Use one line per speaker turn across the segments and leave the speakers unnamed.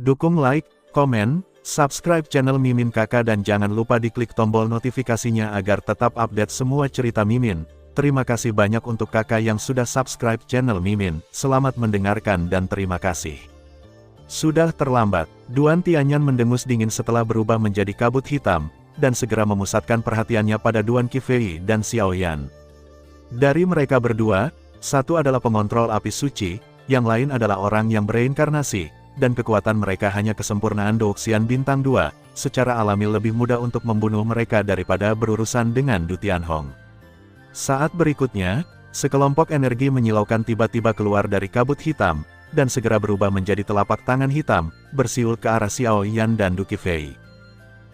Dukung like, komen, subscribe channel Mimin Kakak dan jangan lupa diklik tombol notifikasinya agar tetap update semua cerita Mimin. Terima kasih banyak untuk kakak yang sudah subscribe channel Mimin. Selamat mendengarkan dan terima kasih. Sudah terlambat, Duan Tianyan mendengus dingin setelah berubah menjadi kabut hitam, dan segera memusatkan perhatiannya pada Duan Qifei dan Xiao Yan. Dari mereka berdua, satu adalah pengontrol api suci, yang lain adalah orang yang bereinkarnasi, dan kekuatan mereka hanya kesempurnaan Douxian bintang 2, secara alami lebih mudah untuk membunuh mereka daripada berurusan dengan Du Tianhong. Saat berikutnya, sekelompok energi menyilaukan tiba-tiba keluar dari kabut hitam, dan segera berubah menjadi telapak tangan hitam, bersiul ke arah Xiao Yan dan Du Qifei.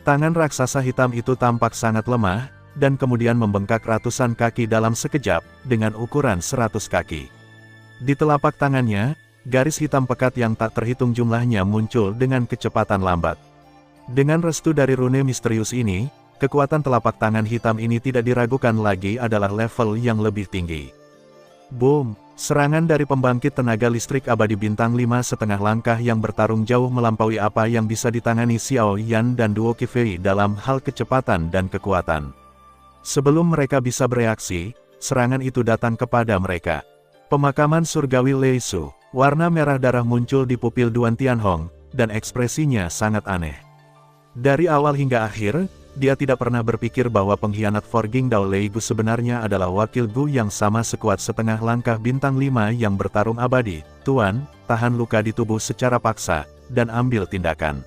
Tangan raksasa hitam itu tampak sangat lemah, dan kemudian membengkak ratusan kaki dalam sekejap, dengan ukuran 100 kaki. Di telapak tangannya, garis hitam pekat yang tak terhitung jumlahnya muncul dengan kecepatan lambat. Dengan restu dari rune misterius ini, kekuatan telapak tangan hitam ini tidak diragukan lagi adalah level yang lebih tinggi. Boom! Serangan dari pembangkit tenaga listrik abadi bintang 5,5 langkah yang bertarung jauh melampaui apa yang bisa ditangani Xiao Yan dan Duo Qifei dalam hal kecepatan dan kekuatan. Sebelum mereka bisa bereaksi, serangan itu datang kepada mereka. Pemakaman surgawi Lei Su. Warna merah darah muncul di pupil Duan Tianhong, dan ekspresinya sangat aneh. Dari awal hingga akhir, dia tidak pernah berpikir bahwa pengkhianat Forging Dao Lei Gu sebenarnya adalah wakil Gu yang sama sekuat setengah langkah bintang 5 yang bertarung abadi. Tuan, tahan luka di tubuh secara paksa, dan ambil tindakan.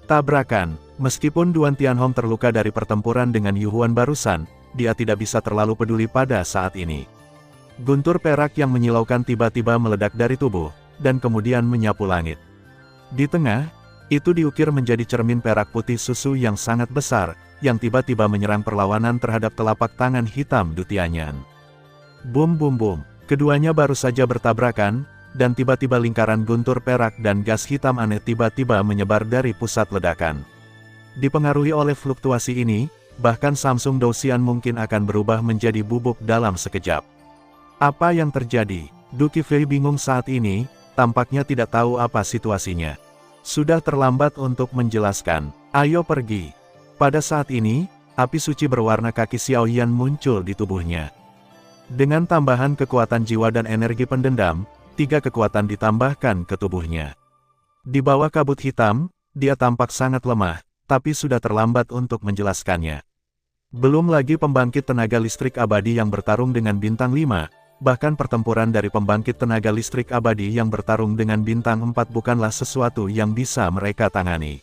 Tabrakan. Meskipun Duan Tianhong terluka dari pertempuran dengan Yu Huan barusan, dia tidak bisa terlalu peduli pada saat ini. Guntur perak yang menyilaukan tiba-tiba meledak dari tubuh, dan kemudian menyapu langit. Di tengah, itu diukir menjadi cermin perak putih susu yang sangat besar, yang tiba-tiba menyerang perlawanan terhadap telapak tangan hitam Du Tianyan. Bum bum bum, keduanya baru saja bertabrakan, dan tiba-tiba lingkaran guntur perak dan gas hitam aneh tiba-tiba menyebar dari pusat ledakan. Dipengaruhi oleh fluktuasi ini, bahkan Samsung Douxian mungkin akan berubah menjadi bubuk dalam sekejap. Apa yang terjadi? Du Qifei bingung saat ini, tampaknya tidak tahu apa situasinya. Sudah terlambat untuk menjelaskan. Ayo pergi. Pada saat ini, api suci berwarna kaki Xiao Yan muncul di tubuhnya. Dengan tambahan kekuatan jiwa dan energi pendendam, 3 kekuatan ditambahkan ke tubuhnya. Di bawah kabut hitam, dia tampak sangat lemah, tapi sudah terlambat untuk menjelaskannya. Belum lagi pembangkit tenaga listrik abadi yang bertarung dengan bintang 5, bahkan pertempuran dari pembangkit tenaga listrik abadi yang bertarung dengan bintang 4 bukanlah sesuatu yang bisa mereka tangani.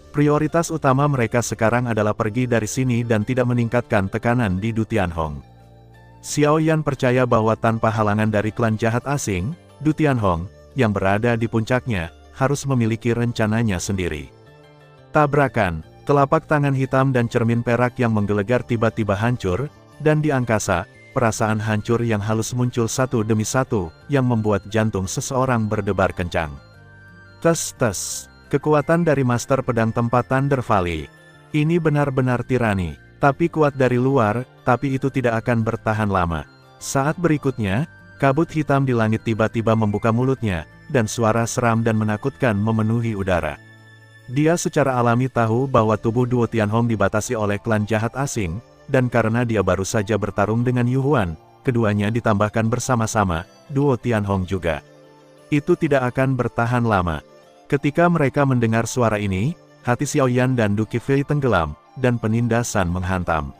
Prioritas utama mereka sekarang adalah pergi dari sini dan tidak meningkatkan tekanan di Du Tianhong. Xiao Yan percaya bahwa tanpa halangan dari klan jahat asing, Du Tianhong, yang berada di puncaknya, harus memiliki rencananya sendiri. Tabrakan, telapak tangan hitam dan cermin perak yang menggelegar tiba-tiba hancur, dan di angkasa, perasaan hancur yang halus muncul satu demi satu, yang membuat jantung seseorang berdebar kencang. Tes-tes, kekuatan dari Master Pedang Tempat Thunder Valley. Ini benar-benar tirani, tapi kuat dari luar, tapi itu tidak akan bertahan lama. Saat berikutnya, kabut hitam di langit tiba-tiba membuka mulutnya, dan suara seram dan menakutkan memenuhi udara. Dia secara alami tahu bahwa tubuh Duo Tianhong dibatasi oleh klan jahat asing, dan karena dia baru saja bertarung dengan Yu Huan, keduanya ditambahkan bersama-sama, Duo Tianhong juga. Itu tidak akan bertahan lama. Ketika mereka mendengar suara ini, hati Xiao Yan dan Du Qifei tenggelam, dan penindasan menghantam.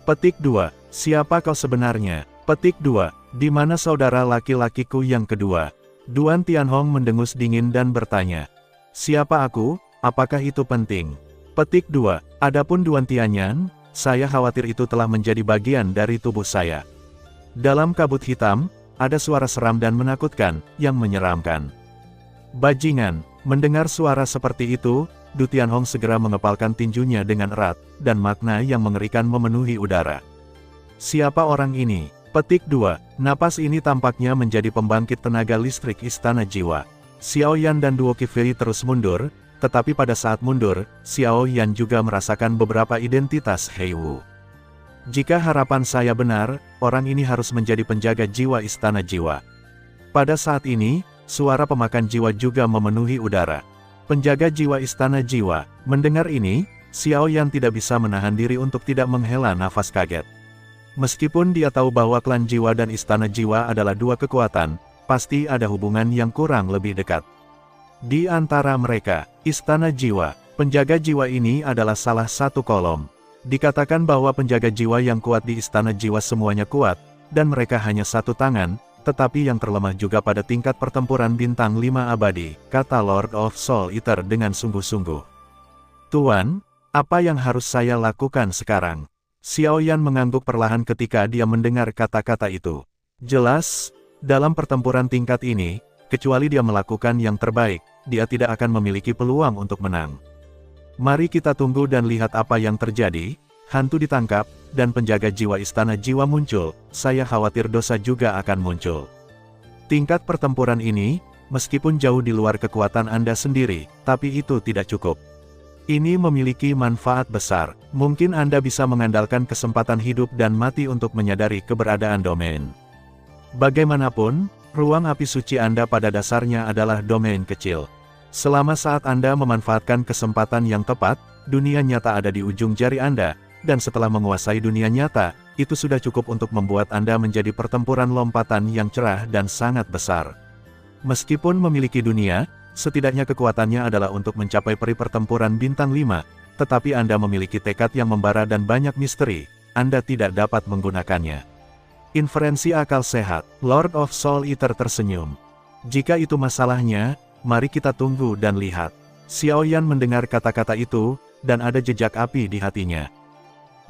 Petik 2, siapa kau sebenarnya? Petik 2, di mana saudara laki-lakiku yang kedua? Duan Tianhong mendengus dingin dan bertanya. Siapa aku? Apakah itu penting? Petik 2, adapun Duan Tianyan, saya khawatir itu telah menjadi bagian dari tubuh saya. Dalam kabut hitam, ada suara seram dan menakutkan, yang menyeramkan. Bajingan, mendengar suara seperti itu, Du Tianhong segera mengepalkan tinjunya dengan erat, dan makna yang mengerikan memenuhi udara. Siapa orang ini? Petik 2, napas ini tampaknya menjadi pembangkit tenaga listrik Istana Jiwa. Xiao Yan dan Duo Qifei terus mundur, tetapi pada saat mundur, Xiao Yan juga merasakan beberapa identitas Hei Wu. Jika harapan saya benar, orang ini harus menjadi penjaga jiwa Istana Jiwa. Pada saat ini, suara pemakan jiwa juga memenuhi udara. Penjaga jiwa Istana Jiwa. Mendengar ini, Xiao Yan tidak bisa menahan diri untuk tidak menghela nafas kaget. Meskipun dia tahu bahwa klan jiwa dan Istana Jiwa adalah dua kekuatan, pasti ada hubungan yang kurang lebih dekat. Di antara mereka, Istana Jiwa, penjaga jiwa ini adalah salah satu kolom. Dikatakan bahwa penjaga jiwa yang kuat di Istana Jiwa semuanya kuat, dan mereka hanya satu tangan, tetapi yang terlemah juga pada tingkat pertempuran bintang 5 abadi, kata Lord of Soul Eater dengan sungguh-sungguh. Tuan, apa yang harus saya lakukan sekarang? Xiao Yan mengangguk perlahan ketika dia mendengar kata-kata itu. Jelas, dalam pertempuran tingkat ini, kecuali dia melakukan yang terbaik, dia tidak akan memiliki peluang untuk menang. Mari kita tunggu dan lihat apa yang terjadi. Hantu ditangkap, dan penjaga jiwa Istana Jiwa muncul, saya khawatir dosa juga akan muncul. Tingkat pertempuran ini, meskipun jauh di luar kekuatan Anda sendiri, tapi itu tidak cukup. Ini memiliki manfaat besar, mungkin Anda bisa mengandalkan kesempatan hidup dan mati untuk menyadari keberadaan domain. Bagaimanapun, ruang api suci Anda pada dasarnya adalah domain kecil. Selama saat Anda memanfaatkan kesempatan yang tepat, dunia nyata ada di ujung jari Anda, dan setelah menguasai dunia nyata, itu sudah cukup untuk membuat Anda menjadi pertempuran lompatan yang cerah dan sangat besar. Meskipun memiliki dunia, setidaknya kekuatannya adalah untuk mencapai peri pertempuran bintang 5, tetapi Anda memiliki tekad yang membara dan banyak misteri, Anda tidak dapat menggunakannya. Inferensi akal sehat, Lord of Soul Eater tersenyum. Jika itu masalahnya, mari kita tunggu dan lihat. Xiao Yan mendengar kata-kata itu, dan ada jejak api di hatinya.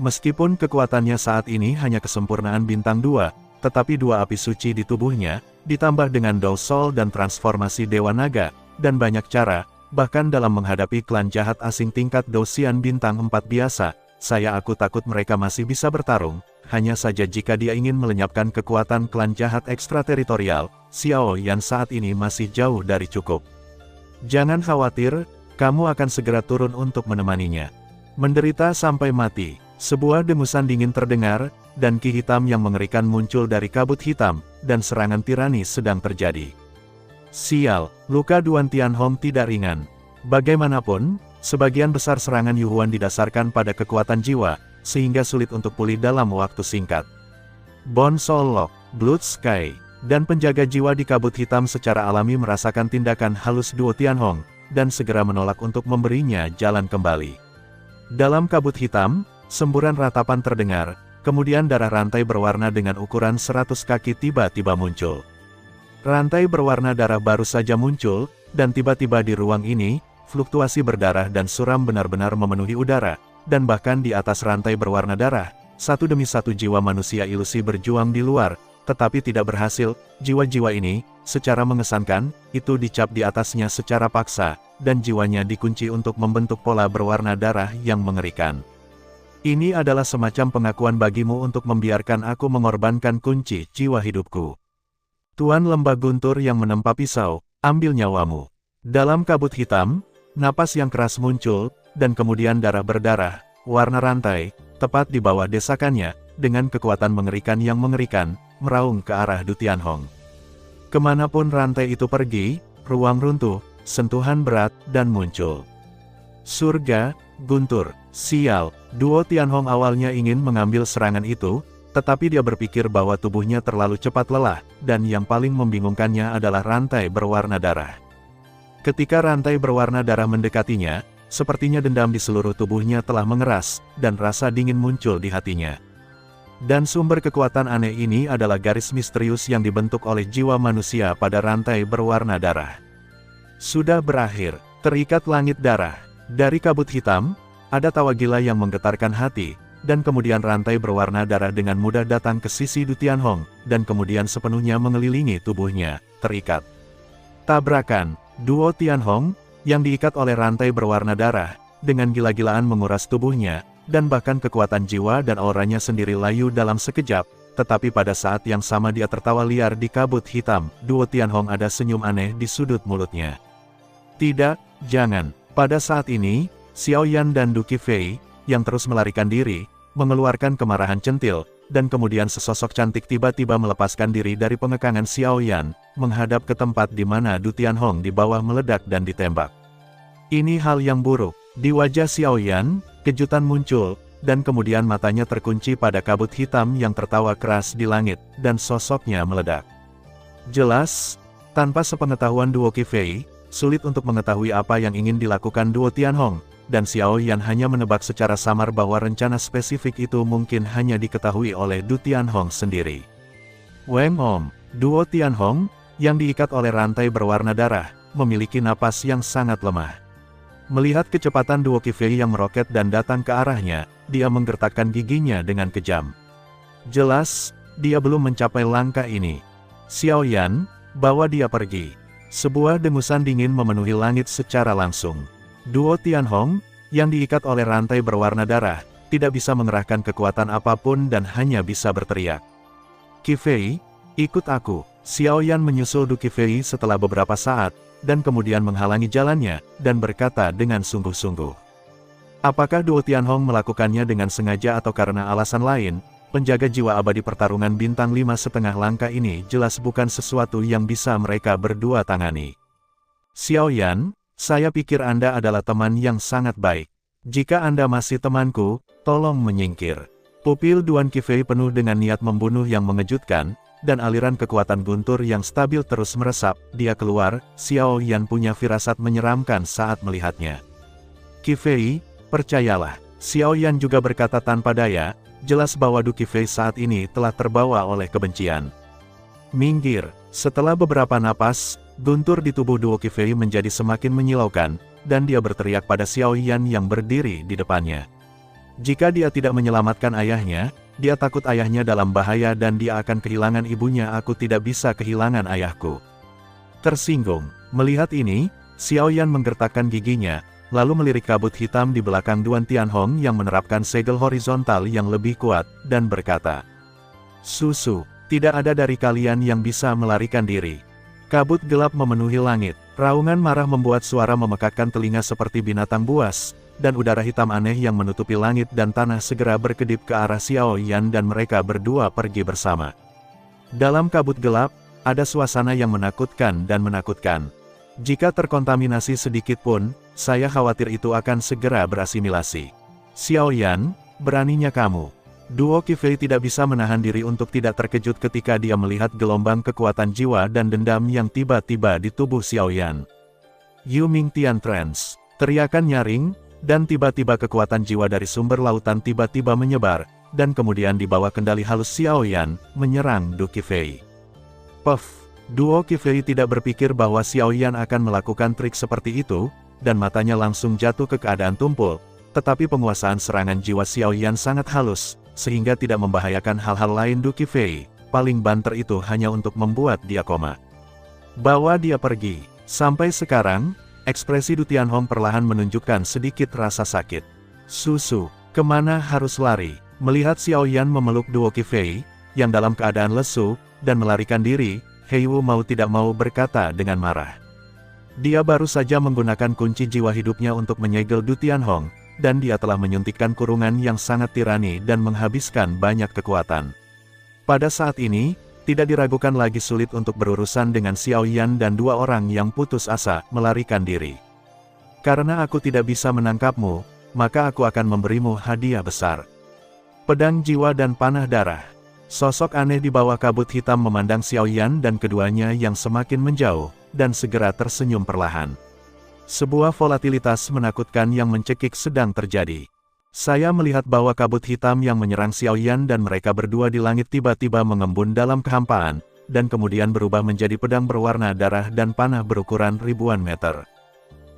Meskipun kekuatannya saat ini hanya kesempurnaan bintang 2, tetapi dua api suci di tubuhnya, ditambah dengan Dao Soul dan transformasi Dewa Naga, dan banyak cara, bahkan dalam menghadapi klan jahat asing tingkat Dao Xian bintang 4 biasa, aku takut mereka masih bisa bertarung, hanya saja jika dia ingin melenyapkan kekuatan klan jahat ekstrateritorial, Xiao Yan saat ini masih jauh dari cukup. Jangan khawatir, kamu akan segera turun untuk menemaninya. Menderita sampai mati. Sebuah dengusan dingin terdengar, dan ki hitam yang mengerikan muncul dari kabut hitam, dan serangan tirani sedang terjadi. Sial, luka Duan Tianhong tidak ringan. Bagaimanapun, sebagian besar serangan Yuhuan didasarkan pada kekuatan jiwa, sehingga sulit untuk pulih dalam waktu singkat. Bone Soul Lock, Blood Sky, dan penjaga jiwa di kabut hitam secara alami merasakan tindakan halus Duo Tianhong, dan segera menolak untuk memberinya jalan kembali. Dalam kabut hitam, semburan ratapan terdengar, kemudian darah rantai berwarna dengan ukuran 100 kaki tiba-tiba muncul. Rantai berwarna darah baru saja muncul, dan tiba-tiba di ruang ini, fluktuasi berdarah dan suram benar-benar memenuhi udara, dan bahkan di atas rantai berwarna darah, satu demi satu jiwa manusia ilusi berjuang di luar, tetapi tidak berhasil. Jiwa-jiwa ini, secara mengesankan, itu dicap di atasnya secara paksa, dan jiwanya dikunci untuk membentuk pola berwarna darah yang mengerikan. Ini adalah semacam pengakuan bagimu untuk membiarkan aku mengorbankan kunci jiwa hidupku. Tuan Lembah Guntur yang menempa pisau, ambil nyawamu. Dalam kabut hitam, napas yang keras muncul, dan kemudian darah berdarah, warna rantai, tepat di bawah desakannya, dengan kekuatan mengerikan yang mengerikan, meraung ke arah Du Tianhong. Kemanapun rantai itu pergi, ruang runtuh, sentuhan berat, dan muncul. Surga, Guntur, sial, Duo Tianhong awalnya ingin mengambil serangan itu, tetapi dia berpikir bahwa tubuhnya terlalu cepat lelah, dan yang paling membingungkannya adalah rantai berwarna darah. Ketika rantai berwarna darah mendekatinya, sepertinya dendam di seluruh tubuhnya telah mengeras, dan rasa dingin muncul di hatinya. Dan sumber kekuatan aneh ini adalah garis misterius yang dibentuk oleh jiwa manusia pada rantai berwarna darah. Sudah berakhir, terikat langit darah. Dari kabut hitam, ada tawa gila yang menggetarkan hati, dan kemudian rantai berwarna darah dengan mudah datang ke sisi Du Tianhong, dan kemudian sepenuhnya mengelilingi tubuhnya, terikat. Tabrakan, Duo Tianhong, yang diikat oleh rantai berwarna darah, dengan gila-gilaan menguras tubuhnya, dan bahkan kekuatan jiwa dan auranya sendiri layu dalam sekejap, tetapi pada saat yang sama dia tertawa liar di kabut hitam. Duo Tianhong ada senyum aneh di sudut mulutnya. Tidak, jangan. Pada saat ini, Xiao Yan dan Du Qifei, yang terus melarikan diri, mengeluarkan kemarahan centil, dan kemudian sesosok cantik tiba-tiba melepaskan diri dari pengekangan Xiao Yan, menghadap ke tempat di mana Du Tianhong di bawah meledak dan ditembak. Ini hal yang buruk. Di wajah Xiao Yan, kejutan muncul, dan kemudian matanya terkunci pada kabut hitam yang tertawa keras di langit, dan sosoknya meledak. Jelas, tanpa sepengetahuan Duo Qifei, sulit untuk mengetahui apa yang ingin dilakukan Duo Tianhong, dan Xiao Yan hanya menebak secara samar bahwa rencana spesifik itu mungkin hanya diketahui oleh Du Tianhong sendiri. Weng Om, Duo Tianhong, yang diikat oleh rantai berwarna darah, memiliki napas yang sangat lemah. Melihat kecepatan Duo Qifei yang meroket dan datang ke arahnya, dia menggertakkan giginya dengan kejam. Jelas, dia belum mencapai langkah ini. Xiao Yan, bawa dia pergi. Sebuah dengusan dingin memenuhi langit secara langsung. Duo Tianhong, yang diikat oleh rantai berwarna darah, tidak bisa mengerahkan kekuatan apapun dan hanya bisa berteriak. Qifei, ikut aku. Xiao Yan menyusul Du Qifei setelah beberapa saat, dan kemudian menghalangi jalannya, dan berkata dengan sungguh-sungguh. Apakah Duo Tianhong melakukannya dengan sengaja atau karena alasan lain? Penjaga jiwa abadi pertarungan bintang 5,5 langkah ini jelas bukan sesuatu yang bisa mereka berdua tangani. Xiao Yan, saya pikir Anda adalah teman yang sangat baik. Jika Anda masih temanku, tolong menyingkir. Pupil Duan Qifei penuh dengan niat membunuh yang mengejutkan, dan aliran kekuatan guntur yang stabil terus meresap. Dia keluar. Xiao Yan punya firasat menyeramkan saat melihatnya. Qifei, percayalah. Xiao Yan juga berkata tanpa daya, jelas bahwa Du Qifei saat ini telah terbawa oleh kebencian. Minggir. Setelah beberapa napas, guntur di tubuh Duo Qifei menjadi semakin menyilaukan, dan dia berteriak pada Xiao Yan yang berdiri di depannya. Jika dia tidak menyelamatkan ayahnya, dia takut ayahnya dalam bahaya dan dia akan kehilangan ibunya. Aku tidak bisa kehilangan ayahku. Tersinggung. Melihat ini, Xiao Yan menggertakkan giginya, lalu melirik kabut hitam di belakang Duan Tianhong yang menerapkan segel horizontal yang lebih kuat, dan berkata, "Susu, tidak ada dari kalian yang bisa melarikan diri." Kabut gelap memenuhi langit. Raungan marah membuat suara memekakkan telinga seperti binatang buas, dan udara hitam aneh yang menutupi langit dan tanah segera berkedip ke arah Xiao Yan dan mereka berdua pergi bersama. Dalam kabut gelap, ada suasana yang menakutkan dan menakutkan. Jika terkontaminasi sedikit pun, saya khawatir itu akan segera berasimilasi. Xiao Yan, beraninya kamu. Duo Qifei tidak bisa menahan diri untuk tidak terkejut ketika dia melihat gelombang kekuatan jiwa dan dendam yang tiba-tiba di tubuh Xiao Yan. Yu Ming Tian Trance. Teriakan nyaring, dan tiba-tiba kekuatan jiwa dari sumber lautan tiba-tiba menyebar, dan kemudian di bawah kendali halus Xiao Yan, menyerang Du Qifei. Puff! Duo Qifei tidak berpikir bahwa Xiao Yan akan melakukan trik seperti itu, dan matanya langsung jatuh ke keadaan tumpul, tetapi penguasaan serangan jiwa Xiao Yan sangat halus, sehingga tidak membahayakan hal-hal lain. Du Qifei, paling banter itu hanya untuk membuat dia koma. Bawa dia pergi. Sampai sekarang, ekspresi Du Tianhong perlahan menunjukkan sedikit rasa sakit. Susu, kemana harus lari? Melihat Xiao Yan memeluk Duo Qifei, yang dalam keadaan lesu, dan melarikan diri, Hei Wu mau tidak mau berkata dengan marah. Dia baru saja menggunakan kunci jiwa hidupnya untuk menyegel Du Tianhong, dan dia telah menyuntikkan kurungan yang sangat tirani dan menghabiskan banyak kekuatan. Pada saat ini, tidak diragukan lagi sulit untuk berurusan dengan Xiao Yan dan dua orang yang putus asa melarikan diri. Karena aku tidak bisa menangkapmu, maka aku akan memberimu hadiah besar. Pedang jiwa dan panah darah. Sosok aneh di bawah kabut hitam memandang Xiao Yan dan keduanya yang semakin menjauh, dan segera tersenyum perlahan. Sebuah volatilitas menakutkan yang mencekik sedang terjadi. Saya melihat bahwa kabut hitam yang menyerang Xiao Yan dan mereka berdua di langit tiba-tiba mengembun dalam kehampaan, dan kemudian berubah menjadi pedang berwarna darah dan panah berukuran ribuan meter.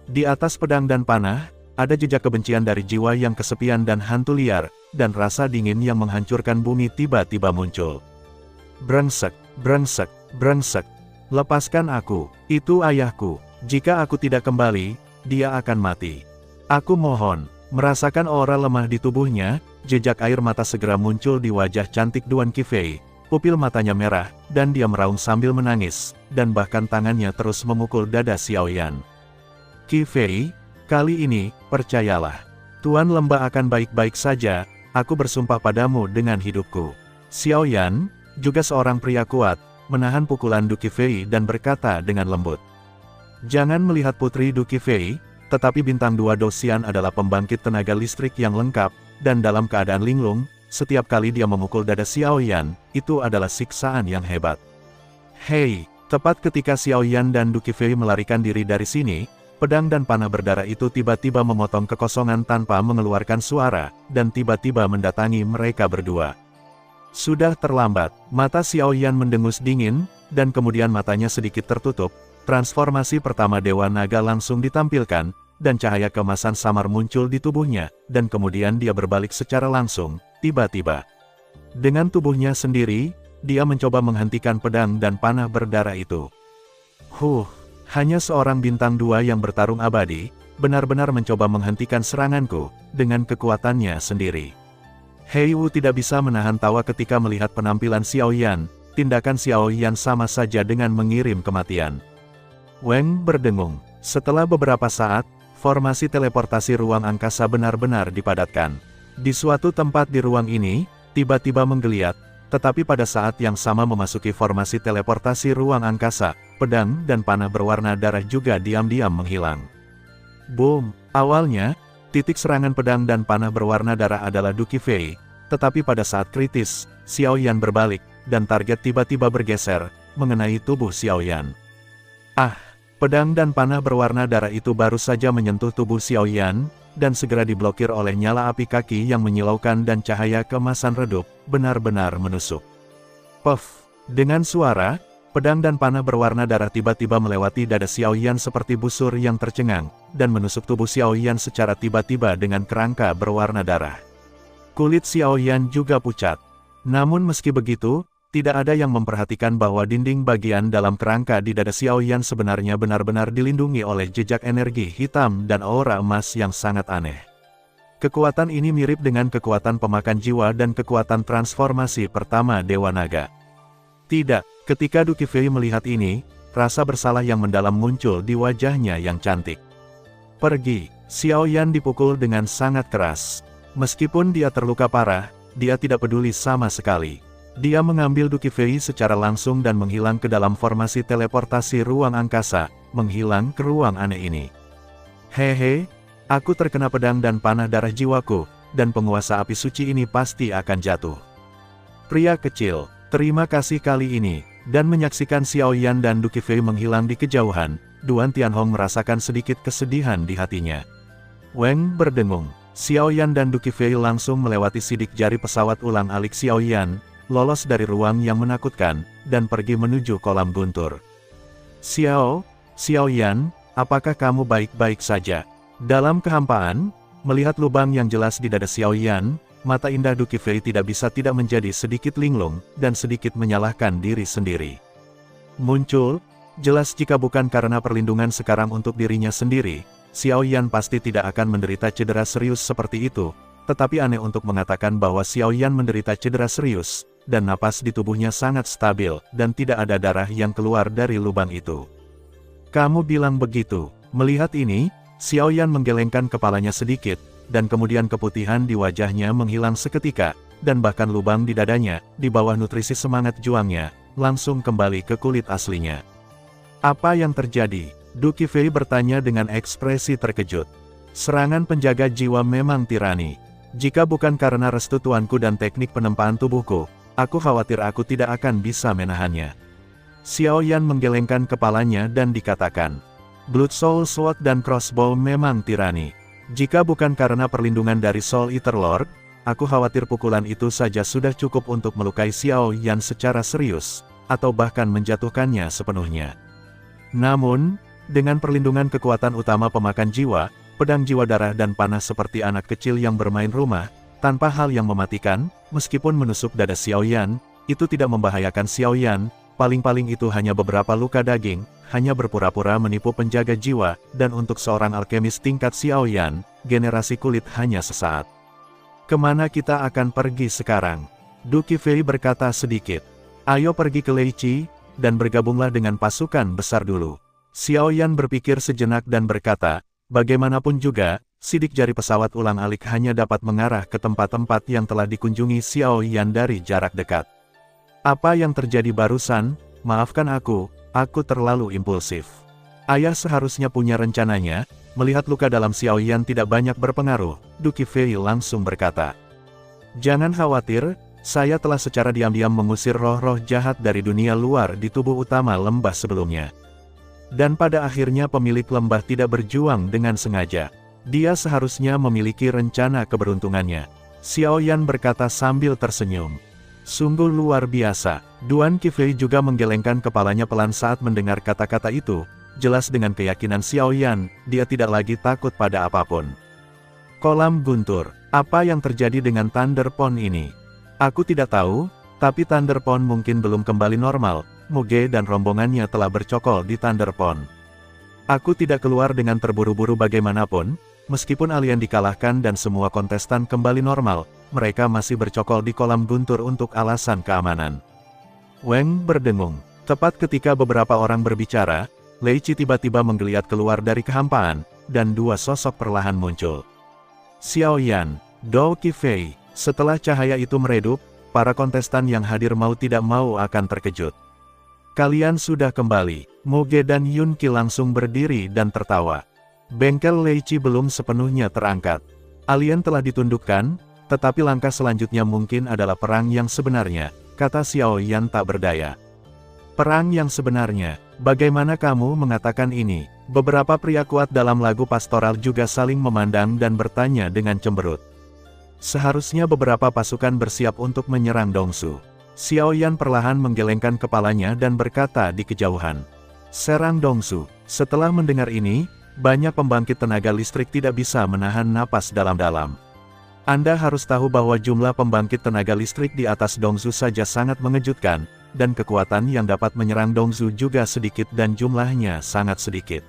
Di atas pedang dan panah, ada jejak kebencian dari jiwa yang kesepian dan hantu liar, dan rasa dingin yang menghancurkan bumi tiba-tiba muncul. Brengsek, brengsek, brengsek. Lepaskan aku, itu ayahku. Jika aku tidak kembali, dia akan mati. Aku mohon. Merasakan aura lemah di tubuhnya, jejak air mata segera muncul di wajah cantik Duan Qifei. Pupil matanya merah, dan dia meraung sambil menangis, dan bahkan tangannya terus memukul dada Xiao Yan. Qifei, kali ini, percayalah. Tuan Lembah akan baik-baik saja, aku bersumpah padamu dengan hidupku. Xiao Yan, juga seorang pria kuat, menahan pukulan Du Qifei dan berkata dengan lembut. Jangan melihat putri Du Qifei, tetapi bintang 2 Dosian adalah pembangkit tenaga listrik yang lengkap, dan dalam keadaan linglung, setiap kali dia memukul dada Xiao Yan, itu adalah siksaan yang hebat. Hei, tepat ketika Xiao Yan dan Du Qifei melarikan diri dari sini, pedang dan panah berdarah itu tiba-tiba memotong kekosongan tanpa mengeluarkan suara, dan tiba-tiba mendatangi mereka berdua. Sudah terlambat, mata Xiao Yan mendengus dingin, dan kemudian matanya sedikit tertutup. Transformasi pertama Dewa Naga langsung ditampilkan, dan cahaya keemasan samar muncul di tubuhnya, dan kemudian dia berbalik secara langsung, tiba-tiba. Dengan tubuhnya sendiri, dia mencoba menghentikan pedang dan panah berdarah itu. Hanya seorang bintang 2 yang bertarung abadi, benar-benar mencoba menghentikan seranganku, dengan kekuatannya sendiri. Hei Wu tidak bisa menahan tawa ketika melihat penampilan Xiao Yan, tindakan Xiao Yan sama saja dengan mengirim kematian. Weng berdengung. Setelah beberapa saat, formasi teleportasi ruang angkasa benar-benar dipadatkan. Di suatu tempat di ruang ini, tiba-tiba menggeliat, tetapi pada saat yang sama memasuki formasi teleportasi ruang angkasa, pedang dan panah berwarna darah juga diam-diam menghilang. Boom! Awalnya, titik serangan pedang dan panah berwarna darah adalah Du Qifei, tetapi pada saat kritis, Xiao Yan berbalik, dan target tiba-tiba bergeser, mengenai tubuh Xiao Yan. Pedang dan panah berwarna darah itu baru saja menyentuh tubuh Xiao Yan, dan segera diblokir oleh nyala api kaki yang menyilaukan dan cahaya keemasan redup, benar-benar menusuk. Puff! Dengan suara, pedang dan panah berwarna darah tiba-tiba melewati dada Xiao Yan seperti busur yang tercengang, dan menusuk tubuh Xiao Yan secara tiba-tiba dengan kerangka berwarna darah. Kulit Xiao Yan juga pucat. Namun meski begitu, tidak ada yang memperhatikan bahwa dinding bagian dalam kerangka di dada Xiao Yan sebenarnya benar-benar dilindungi oleh jejak energi hitam dan aura emas yang sangat aneh. Kekuatan ini mirip dengan kekuatan pemakan jiwa dan kekuatan transformasi pertama Dewa Naga. Tidak, ketika Du Qifei melihat ini, rasa bersalah yang mendalam muncul di wajahnya yang cantik. Pergi, Xiao Yan dipukul dengan sangat keras. Meskipun dia terluka parah, dia tidak peduli sama sekali. Dia mengambil Du Qifei secara langsung dan menghilang ke dalam formasi teleportasi ruang angkasa, menghilang ke ruang aneh ini. Hehe, aku terkena pedang dan panah darah jiwaku, dan penguasa api suci ini pasti akan jatuh. Pria kecil, terima kasih kali ini, dan menyaksikan Xiao Yan dan Du Qifei menghilang di kejauhan, Duan Tianhong merasakan sedikit kesedihan di hatinya. Weng berdengung, Xiao Yan dan Du Qifei langsung melewati sidik jari pesawat ulang-alik Xiao Yan, lolos dari ruang yang menakutkan, dan pergi menuju kolam guntur. Xiao Yan, apakah kamu baik-baik saja? Dalam kehampaan, melihat lubang yang jelas di dada Xiao Yan, mata indah Du Qifei tidak bisa tidak menjadi sedikit linglung, dan sedikit menyalahkan diri sendiri. Muncul, jelas jika bukan karena perlindungan sekarang untuk dirinya sendiri, Xiao Yan pasti tidak akan menderita cedera serius seperti itu, tetapi aneh untuk mengatakan bahwa Xiao Yan menderita cedera serius, dan napas di tubuhnya sangat stabil, dan tidak ada darah yang keluar dari lubang itu. Kamu bilang begitu. Melihat ini, Xiao Yan menggelengkan kepalanya sedikit, dan kemudian keputihan di wajahnya menghilang seketika, dan bahkan lubang di dadanya, di bawah nutrisi semangat juangnya, langsung kembali ke kulit aslinya. Apa yang terjadi? Du Qifei bertanya dengan ekspresi terkejut. Serangan penjaga jiwa memang tirani. Jika bukan karena restu tuanku dan teknik penempaan tubuhku, aku khawatir aku tidak akan bisa menahannya. Xiao Yan menggelengkan kepalanya dan dikatakan, Blood Soul Sword dan Crossbow memang tirani. Jika bukan karena perlindungan dari Soul Eater Lord, aku khawatir pukulan itu saja sudah cukup untuk melukai Xiao Yan secara serius, atau bahkan menjatuhkannya sepenuhnya. Namun, dengan perlindungan kekuatan utama pemakan jiwa, pedang jiwa darah dan panah seperti anak kecil yang bermain rumah, tanpa hal yang mematikan, meskipun menusuk dada Xiao Yan, itu tidak membahayakan Xiao Yan, paling-paling itu hanya beberapa luka daging, hanya berpura-pura menipu penjaga jiwa, dan untuk seorang alkemis tingkat Xiao Yan, generasi kulit hanya sesaat. Kemana kita akan pergi sekarang? Du Qifei berkata sedikit. Ayo pergi ke Leiqi, dan bergabunglah dengan pasukan besar dulu. Xiao Yan berpikir sejenak dan berkata, bagaimanapun juga, sidik jari pesawat ulang-alik hanya dapat mengarah ke tempat-tempat yang telah dikunjungi Xiao Yan dari jarak dekat. Apa yang terjadi barusan? Maafkan aku terlalu impulsif. Ayah seharusnya punya rencananya. Melihat luka dalam Xiao Yan tidak banyak berpengaruh, Du Qifei langsung berkata. Jangan khawatir, saya telah secara diam-diam mengusir roh-roh jahat dari dunia luar di tubuh utama lembah sebelumnya. Dan pada akhirnya pemilik lembah tidak berjuang dengan sengaja. Dia seharusnya memiliki rencana keberuntungannya. Xiao Yan berkata sambil tersenyum. Sungguh luar biasa. Duan Qifei juga menggelengkan kepalanya pelan saat mendengar kata-kata itu. Jelas dengan keyakinan Xiao Yan, dia tidak lagi takut pada apapun. Kolam guntur. Apa yang terjadi dengan Thunder Pond ini? Aku tidak tahu, tapi Thunder Pond mungkin belum kembali normal. Muge dan rombongannya telah bercokol di Thunder Pond. Aku tidak keluar dengan terburu-buru bagaimanapun, meskipun alien dikalahkan dan semua kontestan kembali normal, mereka masih bercokol di kolam guntur untuk alasan keamanan. Weng berdengung. Tepat ketika beberapa orang berbicara, Lei Qi tiba-tiba menggeliat keluar dari kehampaan, dan dua sosok perlahan muncul. Xiao Yan, Du Qifei. Setelah cahaya itu meredup, para kontestan yang hadir mau tidak mau akan terkejut. Kalian sudah kembali. Muge dan Yun Qi langsung berdiri dan tertawa. Bengkel Lei Qi belum sepenuhnya terangkat. Alien telah ditundukkan, tetapi langkah selanjutnya mungkin adalah perang yang sebenarnya, kata Xiao Yan tak berdaya. Perang yang sebenarnya, bagaimana kamu mengatakan ini? Beberapa pria kuat dalam lagu pastoral juga saling memandang dan bertanya dengan cemberut. Seharusnya beberapa pasukan bersiap untuk menyerang Dongsu. Xiao Yan perlahan menggelengkan kepalanya dan berkata di kejauhan. Serang Dongsu. Setelah mendengar ini, banyak pembangkit tenaga listrik tidak bisa menahan napas dalam-dalam. Anda harus tahu bahwa jumlah pembangkit tenaga listrik di atas Dongsu saja sangat mengejutkan, dan kekuatan yang dapat menyerang Dongsu juga sedikit dan jumlahnya sangat sedikit.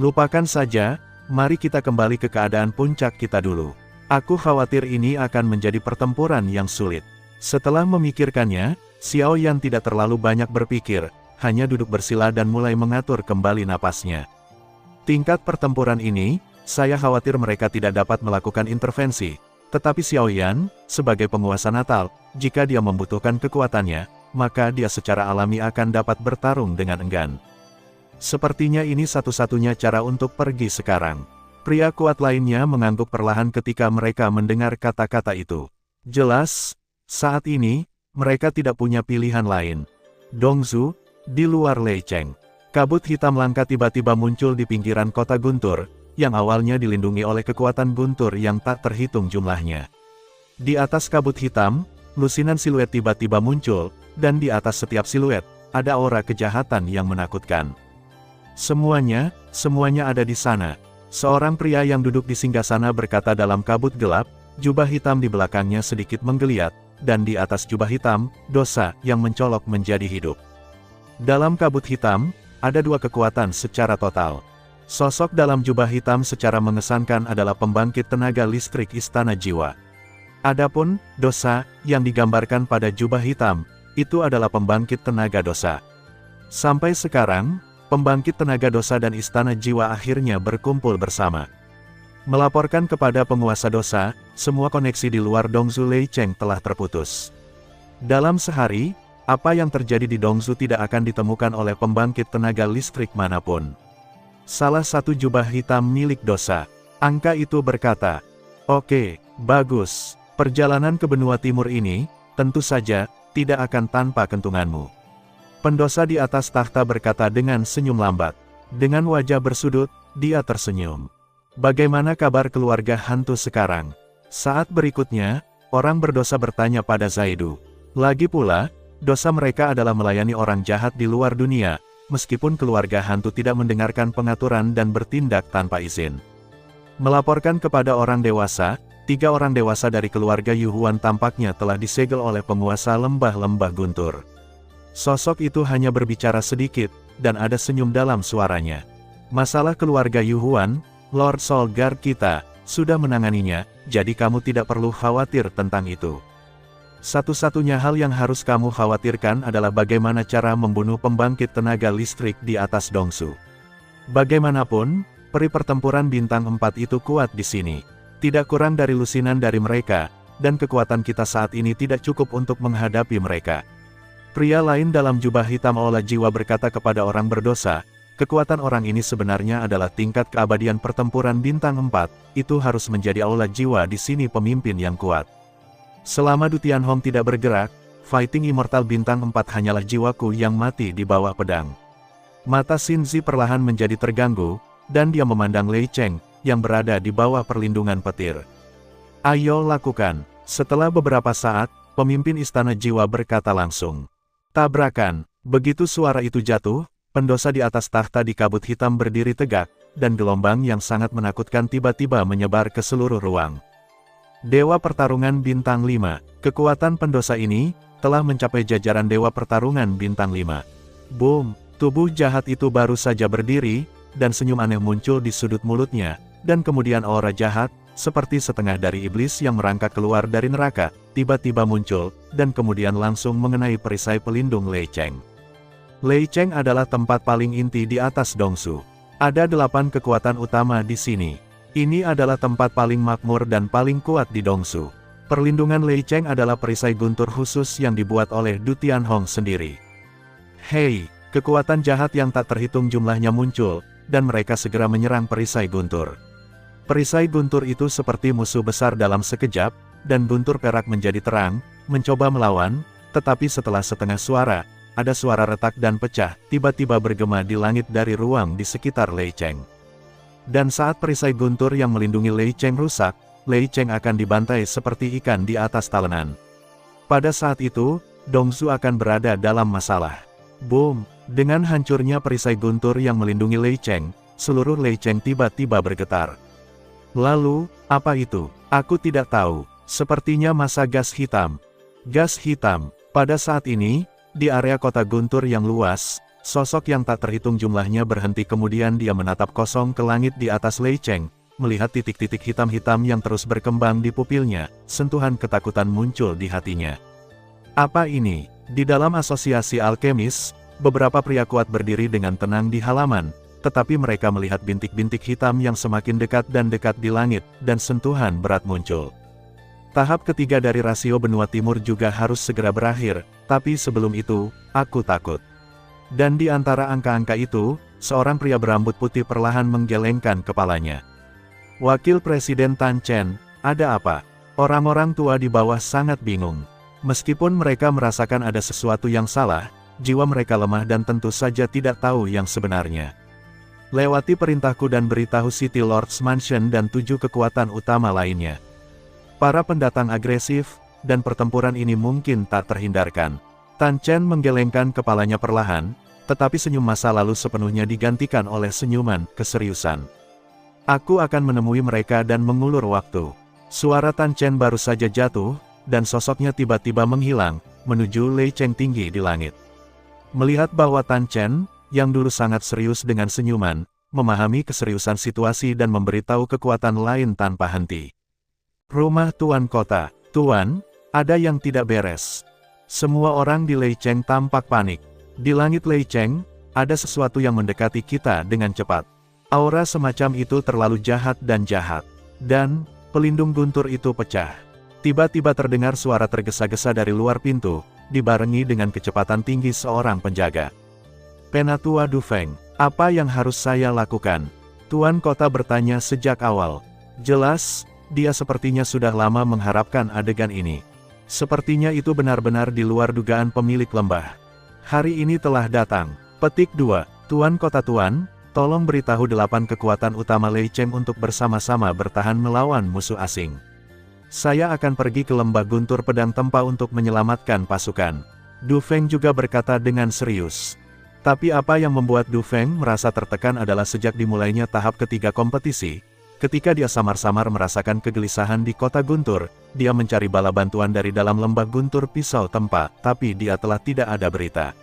Lupakan saja, mari kita kembali ke keadaan puncak kita dulu. Aku khawatir ini akan menjadi pertempuran yang sulit. Setelah memikirkannya, Xiao Yan tidak terlalu banyak berpikir, hanya duduk bersila dan mulai mengatur kembali napasnya. Tingkat pertempuran ini, saya khawatir mereka tidak dapat melakukan intervensi, tetapi Xiao Yan, sebagai penguasa Natal, jika dia membutuhkan kekuatannya, maka dia secara alami akan dapat bertarung dengan enggan. Sepertinya ini satu-satunya cara untuk pergi sekarang. Pria kuat lainnya mengangguk perlahan ketika mereka mendengar kata-kata itu. Jelas, saat ini, mereka tidak punya pilihan lain. Dongsu, di luar Lei Cheng. Kabut hitam langka tiba-tiba muncul di pinggiran kota Guntur, yang awalnya dilindungi oleh kekuatan Guntur yang tak terhitung jumlahnya. Di atas kabut hitam, lusinan siluet tiba-tiba muncul, dan di atas setiap siluet, ada aura kejahatan yang menakutkan. Semuanya ada di sana. Seorang pria yang duduk di singgasana berkata dalam kabut gelap, jubah hitam di belakangnya sedikit menggeliat, dan di atas jubah hitam, dosa yang mencolok menjadi hidup. Dalam kabut hitam, ada dua kekuatan secara total. Sosok dalam jubah hitam secara mengesankan adalah pembangkit tenaga listrik Istana Jiwa. Adapun, dosa, yang digambarkan pada jubah hitam, itu adalah pembangkit tenaga dosa. Sampai sekarang, pembangkit tenaga dosa dan Istana Jiwa akhirnya berkumpul bersama. Melaporkan kepada penguasa dosa, semua koneksi di luar Dongsu Lei Cheng telah terputus. Dalam sehari, apa yang terjadi di Dongsu tidak akan ditemukan oleh pembangkit tenaga listrik manapun. Salah satu jubah hitam milik dosa. Angka itu berkata, "Oke, bagus. Perjalanan ke benua timur ini, tentu saja, tidak akan tanpa kentunganmu." Pendosa di atas takhta berkata dengan senyum lambat. Dengan wajah bersudut, dia tersenyum. Bagaimana kabar keluarga hantu sekarang? Saat berikutnya, orang berdosa bertanya pada Zaidu. Lagi pula, dosa mereka adalah melayani orang jahat di luar dunia, meskipun keluarga hantu tidak mendengarkan pengaturan dan bertindak tanpa izin. Melaporkan kepada orang dewasa, 3 orang dewasa dari keluarga Yuhuan tampaknya telah disegel oleh penguasa lembah-lembah Guntur. Sosok itu hanya berbicara sedikit, dan ada senyum dalam suaranya. Masalah keluarga Yuhuan, Lord Solgar kita, sudah menanganinya, jadi kamu tidak perlu khawatir tentang itu. Satu-satunya hal yang harus kamu khawatirkan adalah bagaimana cara membunuh pembangkit tenaga listrik di atas Dongsu. Bagaimanapun, Peri pertempuran bintang 4 itu kuat di sini. Tidak kurang dari lusinan dari mereka, dan kekuatan kita saat ini tidak cukup untuk menghadapi mereka. Pria lain dalam jubah hitam Aula Jiwa berkata kepada orang berdosa, kekuatan orang ini sebenarnya adalah tingkat keabadian pertempuran bintang 4, itu harus menjadi Aula Jiwa di sini pemimpin yang kuat. Selama Du Tianhong tidak bergerak, Fighting Immortal bintang 4 hanyalah jiwaku yang mati di bawah pedang. Mata Xinzi perlahan menjadi terganggu, dan dia memandang Lei Cheng, yang berada di bawah perlindungan petir. Ayo lakukan. Setelah beberapa saat, pemimpin Istana Jiwa berkata langsung. Tabrakan. Begitu suara itu jatuh, pendosa di atas takhta di kabut hitam berdiri tegak, dan gelombang yang sangat menakutkan tiba-tiba menyebar ke seluruh ruang. Dewa Pertarungan Bintang 5. Kekuatan pendosa ini telah mencapai jajaran Dewa Pertarungan Bintang 5. Boom! Tubuh jahat itu baru saja berdiri, dan senyum aneh muncul di sudut mulutnya, dan kemudian aura jahat, seperti setengah dari iblis yang merangkak keluar dari neraka, tiba-tiba muncul, dan kemudian langsung mengenai perisai pelindung Lei Cheng. Lei Cheng adalah tempat paling inti di atas Dongsu. Ada 8 kekuatan utama di sini. Ini adalah tempat paling makmur dan paling kuat di Dongsu. Perlindungan Lei Cheng adalah perisai guntur khusus yang dibuat oleh Du Tianhong sendiri. Hei, kekuatan jahat yang tak terhitung jumlahnya muncul, dan mereka segera menyerang perisai guntur. Perisai guntur itu seperti musuh besar dalam sekejap, dan guntur perak menjadi terang, mencoba melawan, tetapi setelah setengah suara, ada suara retak dan pecah, tiba-tiba bergema di langit dari ruang di sekitar Lei Cheng. Dan saat perisai guntur yang melindungi Lei Cheng rusak, Lei Cheng akan dibantai seperti ikan di atas talenan. Pada saat itu, Dongsu akan berada dalam masalah. Boom! Dengan hancurnya perisai guntur yang melindungi Lei Cheng, seluruh Lei Cheng tiba-tiba bergetar. Lalu, apa itu? Aku tidak tahu. Sepertinya masa gas hitam. Gas hitam. Pada saat ini, di area kota guntur yang luas, sosok yang tak terhitung jumlahnya berhenti kemudian dia menatap kosong ke langit di atas Lei Cheng, melihat titik-titik hitam-hitam yang terus berkembang di pupilnya, sentuhan ketakutan muncul di hatinya. Apa ini? Di dalam asosiasi alkemis, beberapa pria kuat berdiri dengan tenang di halaman, tetapi mereka melihat bintik-bintik hitam yang semakin dekat dan dekat di langit, dan sentuhan berat muncul. Tahap ketiga dari rasio benua timur juga harus segera berakhir, tapi sebelum itu, aku takut. Dan di antara angka-angka itu, seorang pria berambut putih perlahan menggelengkan kepalanya. Wakil Presiden Tan Chen, ada apa? Orang-orang tua di bawah sangat bingung. Meskipun mereka merasakan ada sesuatu yang salah, jiwa mereka lemah dan tentu saja tidak tahu yang sebenarnya. Lewati perintahku dan beritahu City Lord's Mansion dan 7 kekuatan utama lainnya. Para pendatang agresif, dan pertempuran ini mungkin tak terhindarkan. Tan Chen menggelengkan kepalanya perlahan, tetapi senyum masa lalu sepenuhnya digantikan oleh senyuman keseriusan. Aku akan menemui mereka dan mengulur waktu. Suara Tan Chen baru saja jatuh, dan sosoknya tiba-tiba menghilang, menuju Lei Cheng tinggi di langit. Melihat bahwa Tan Chen, yang dulu sangat serius dengan senyuman, memahami keseriusan situasi dan memberitahu kekuatan lain tanpa henti. Rumah Tuan Kota, Tuan, ada yang tidak beres. Semua orang di Lei Cheng tampak panik. Di langit Lei Cheng, ada sesuatu yang mendekati kita dengan cepat. Aura semacam itu terlalu jahat dan jahat. Dan, pelindung guntur itu pecah. Tiba-tiba terdengar suara tergesa-gesa dari luar pintu, dibarengi dengan kecepatan tinggi seorang penjaga. Penatua Du Feng, apa yang harus saya lakukan? Tuan Kota bertanya sejak awal. Jelas, dia sepertinya sudah lama mengharapkan adegan ini. Sepertinya itu benar-benar di luar dugaan pemilik lembah. Hari ini telah datang. Petik 2. Tuan Kota Tuan, tolong beritahu 8 kekuatan utama Lei Cheng untuk bersama-sama bertahan melawan musuh asing. Saya akan pergi ke lembah guntur pedang tempa untuk menyelamatkan pasukan. Du Feng juga berkata dengan serius. Tapi apa yang membuat Du Feng merasa tertekan adalah sejak dimulainya tahap ketiga kompetisi, ketika dia samar-samar merasakan kegelisahan di kota guntur, dia mencari bala bantuan dari dalam lembah guntur pisau tempa, tapi dia telah tidak ada berita.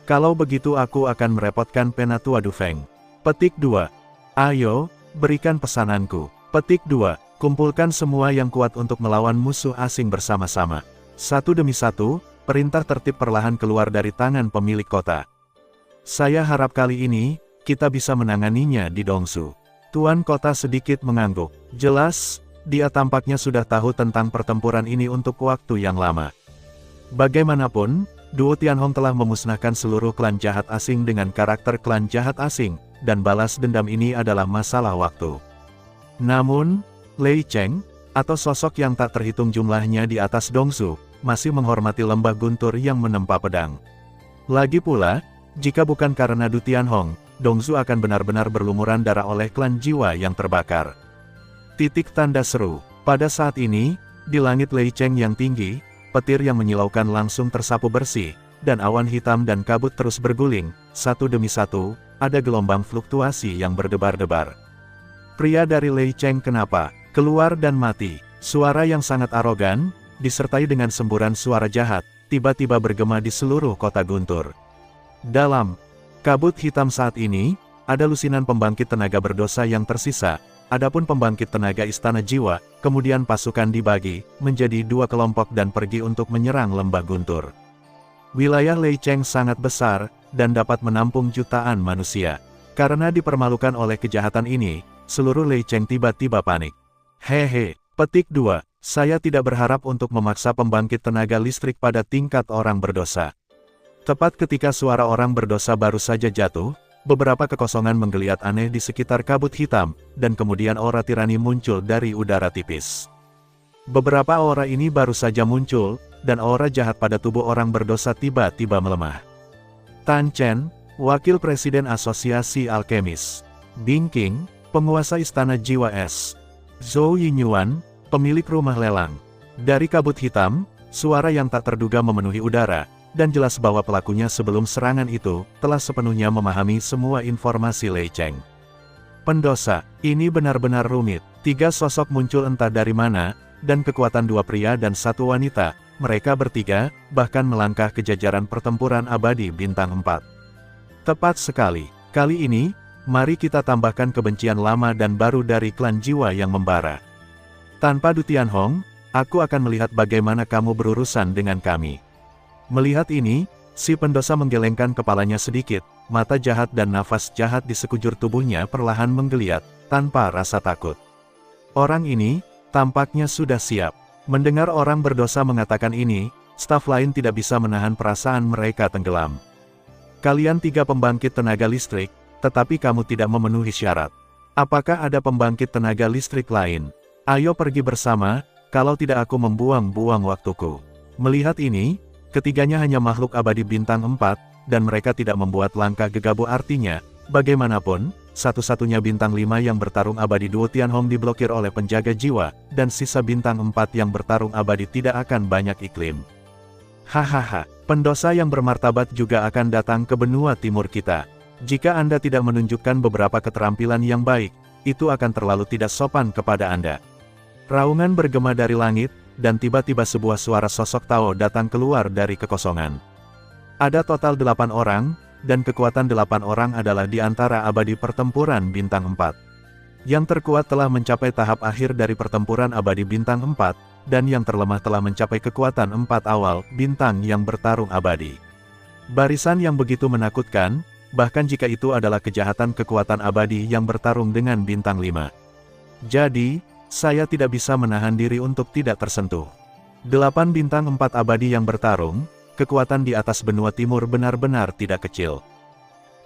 Kalau begitu aku akan merepotkan Penatua Du Feng. Petik 2. Ayo, berikan pesananku. Petik 2. Kumpulkan semua yang kuat untuk melawan musuh asing bersama-sama. Satu demi satu, perintah tertib perlahan keluar dari tangan pemilik kota. Saya harap kali ini, kita bisa menanganinya di Dongsu. Tuan kota sedikit mengangguk. Jelas, dia tampaknya sudah tahu tentang pertempuran ini untuk waktu yang lama. Bagaimanapun, duo Tianhong telah memusnahkan seluruh klan jahat asing dengan karakter klan jahat asing, dan balas dendam ini adalah masalah waktu. Namun, Lei Cheng, atau sosok yang tak terhitung jumlahnya di atas Dongsu, masih menghormati lembah guntur yang menempa pedang. Lagi pula, jika bukan karena Du Tianhong, Dongsu akan benar-benar berlumuran darah oleh klan jiwa yang terbakar. Titik tanda seru. Pada saat ini, di langit Lei Cheng yang tinggi, petir yang menyilaukan langsung tersapu bersih, dan awan hitam dan kabut terus berguling, satu demi satu, ada gelombang fluktuasi yang berdebar-debar. Pria dari Lei Cheng kenapa? Keluar dan mati. Suara yang sangat arogan, disertai dengan semburan suara jahat, tiba-tiba bergema di seluruh kota guntur. Dalam kabut hitam saat ini, ada lusinan pembangkit tenaga berdosa yang tersisa. Adapun pembangkit tenaga istana jiwa, kemudian pasukan dibagi menjadi dua kelompok dan pergi untuk menyerang lembah guntur. Wilayah Lei Cheng sangat besar, dan dapat menampung jutaan manusia. Karena dipermalukan oleh kejahatan ini, seluruh Lei Cheng tiba-tiba panik. Hehe, petik 2, saya tidak berharap untuk memaksa pembangkit tenaga listrik pada tingkat orang berdosa. Tepat ketika suara orang berdosa baru saja jatuh, beberapa kekosongan menggeliat aneh di sekitar kabut hitam, dan kemudian aura tirani muncul dari udara tipis. Beberapa aura ini baru saja muncul, dan aura jahat pada tubuh orang berdosa tiba-tiba melemah. Tan Chen, Wakil Presiden Asosiasi Alkemis. Bing Qing, Penguasa Istana Jiwa Es. Zhou Yinyuan, Pemilik Rumah Lelang. Dari kabut hitam, suara yang tak terduga memenuhi udara, dan jelas bahwa pelakunya sebelum serangan itu, telah sepenuhnya memahami semua informasi Lei Cheng. Pendosa, ini benar-benar rumit. 3 sosok muncul entah dari mana, dan kekuatan 2 pria dan 1 wanita, mereka bertiga, bahkan melangkah ke jajaran pertempuran abadi bintang 4. Tepat sekali, kali ini, mari kita tambahkan kebencian lama dan baru dari klan jiwa yang membara. Tanpa Du Tianhong, aku akan melihat bagaimana kamu berurusan dengan kami. Melihat ini, si pendosa menggelengkan kepalanya sedikit, mata jahat dan nafas jahat di sekujur tubuhnya perlahan menggeliat, tanpa rasa takut. Orang ini, tampaknya sudah siap. Mendengar orang berdosa mengatakan ini, staf lain tidak bisa menahan perasaan mereka tenggelam. Kalian 3 pembangkit tenaga listrik, tetapi kamu tidak memenuhi syarat. Apakah ada pembangkit tenaga listrik lain? Ayo pergi bersama, kalau tidak aku membuang-buang waktuku. Melihat ini, ketiganya hanya makhluk abadi bintang 4, dan mereka tidak membuat langkah gegabah artinya, bagaimanapun, satu-satunya bintang 5 yang bertarung abadi duo Tianhong diblokir oleh penjaga jiwa, dan sisa bintang 4 yang bertarung abadi tidak akan banyak iklim. Hahaha, pendosa yang bermartabat juga akan datang ke benua timur kita. Jika Anda tidak menunjukkan beberapa keterampilan yang baik, itu akan terlalu tidak sopan kepada Anda. Raungan bergema dari langit, dan tiba-tiba sebuah suara sosok Tao datang keluar dari kekosongan. Ada total 8 orang, dan kekuatan 8 orang adalah di antara abadi pertempuran bintang 4. Yang terkuat telah mencapai tahap akhir dari pertempuran abadi bintang 4, dan yang terlemah telah mencapai kekuatan 4 awal bintang yang bertarung abadi. Barisan yang begitu menakutkan, bahkan jika itu adalah kejahatan kekuatan abadi yang bertarung dengan bintang 5. Jadi, saya tidak bisa menahan diri untuk tidak tersentuh. 8 bintang 4 abadi yang bertarung, kekuatan di atas benua timur benar-benar tidak kecil.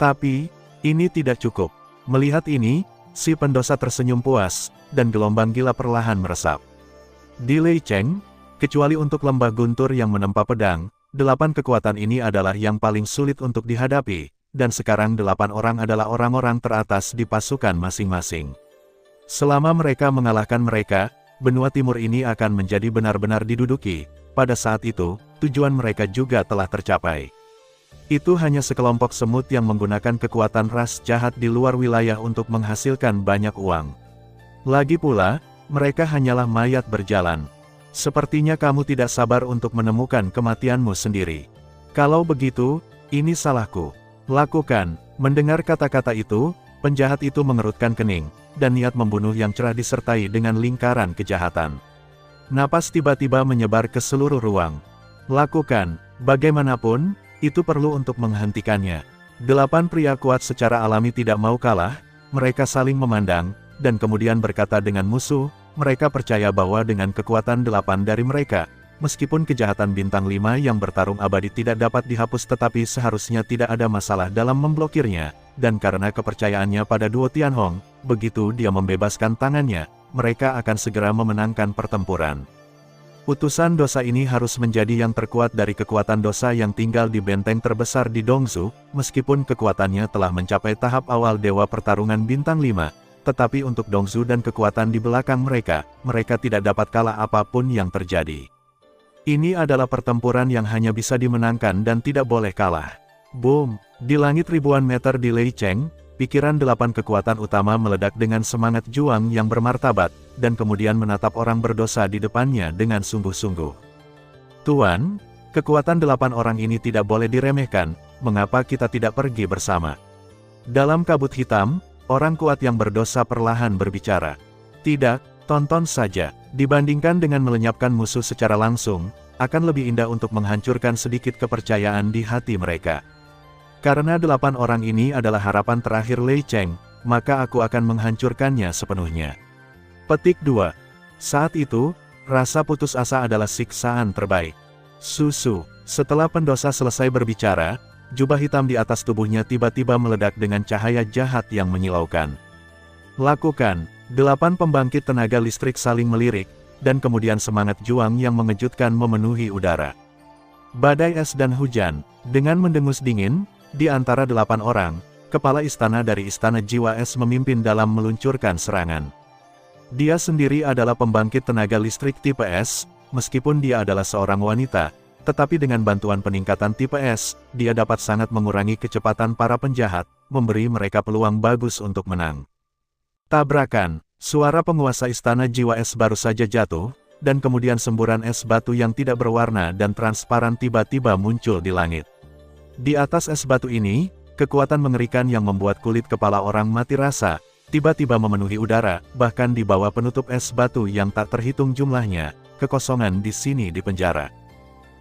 Tapi, ini tidak cukup. Melihat ini, si pendosa tersenyum puas, dan gelombang gila perlahan meresap. Di Lei Cheng, kecuali untuk lembah guntur yang menempa pedang, 8 kekuatan ini adalah yang paling sulit untuk dihadapi, dan sekarang 8 orang adalah orang-orang teratas di pasukan masing-masing. Selama mereka mengalahkan mereka, benua timur ini akan menjadi benar-benar diduduki. Pada saat itu, tujuan mereka juga telah tercapai. Itu hanya sekelompok semut yang menggunakan kekuatan ras jahat di luar wilayah untuk menghasilkan banyak uang. Lagi pula, mereka hanyalah mayat berjalan. Sepertinya kamu tidak sabar untuk menemukan kematianmu sendiri. Kalau begitu, ini salahku. Lakukan. Mendengar kata-kata itu, penjahat itu mengerutkan kening, dan niat membunuh yang cerah disertai dengan lingkaran kejahatan. Napas tiba-tiba menyebar ke seluruh ruang. Lakukan. Bagaimanapun, itu perlu untuk menghentikannya. 8 pria kuat secara alami tidak mau kalah, mereka saling memandang, dan kemudian berkata dengan musuh, mereka percaya bahwa dengan kekuatan 8 dari mereka, meskipun kejahatan bintang 5 yang bertarung abadi tidak dapat dihapus tetapi seharusnya tidak ada masalah dalam memblokirnya, dan karena kepercayaannya pada Duo Tianhong, begitu dia membebaskan tangannya, mereka akan segera memenangkan pertempuran. Utusan dosa ini harus menjadi yang terkuat dari kekuatan dosa yang tinggal di benteng terbesar di Dongzhou, meskipun kekuatannya telah mencapai tahap awal Dewa Pertarungan Bintang 5, tetapi untuk Dongzhou dan kekuatan di belakang mereka, mereka tidak dapat kalah apapun yang terjadi. Ini adalah pertempuran yang hanya bisa dimenangkan dan tidak boleh kalah. Boom! Di langit ribuan meter di Lei Cheng, pikiran 8 kekuatan utama meledak dengan semangat juang yang bermartabat, dan kemudian menatap orang berdosa di depannya dengan sungguh-sungguh. Tuan, kekuatan 8 orang ini tidak boleh diremehkan, mengapa kita tidak pergi bersama? Dalam kabut hitam, orang kuat yang berdosa perlahan berbicara. Tidak, tonton saja, dibandingkan dengan melenyapkan musuh secara langsung, akan lebih indah untuk menghancurkan sedikit kepercayaan di hati mereka. Karena 8 orang ini adalah harapan terakhir Lei Cheng, maka aku akan menghancurkannya sepenuhnya. Petik 2. Saat itu, rasa putus asa adalah siksaan terbaik. Susu. Setelah pendosa selesai berbicara, jubah hitam di atas tubuhnya tiba-tiba meledak dengan cahaya jahat yang menyilaukan. Lakukan. 8 pembangkit tenaga listrik saling melirik, dan kemudian semangat juang yang mengejutkan memenuhi udara. Badai es dan hujan. Dengan mendengus dingin, di antara 8 orang, kepala istana dari Istana Jiwa Es memimpin dalam meluncurkan serangan. Dia sendiri adalah pembangkit tenaga listrik tipe S, meskipun dia adalah seorang wanita, tetapi dengan bantuan peningkatan tipe S, dia dapat sangat mengurangi kecepatan para penjahat, memberi mereka peluang bagus untuk menang. Tabrakan, suara penguasa Istana Jiwa Es baru saja jatuh, dan kemudian semburan es batu yang tidak berwarna dan transparan tiba-tiba muncul di langit. Di atas es batu ini, kekuatan mengerikan yang membuat kulit kepala orang mati rasa, tiba-tiba memenuhi udara, bahkan di bawah penutup es batu yang tak terhitung jumlahnya, kekosongan di sini di penjara.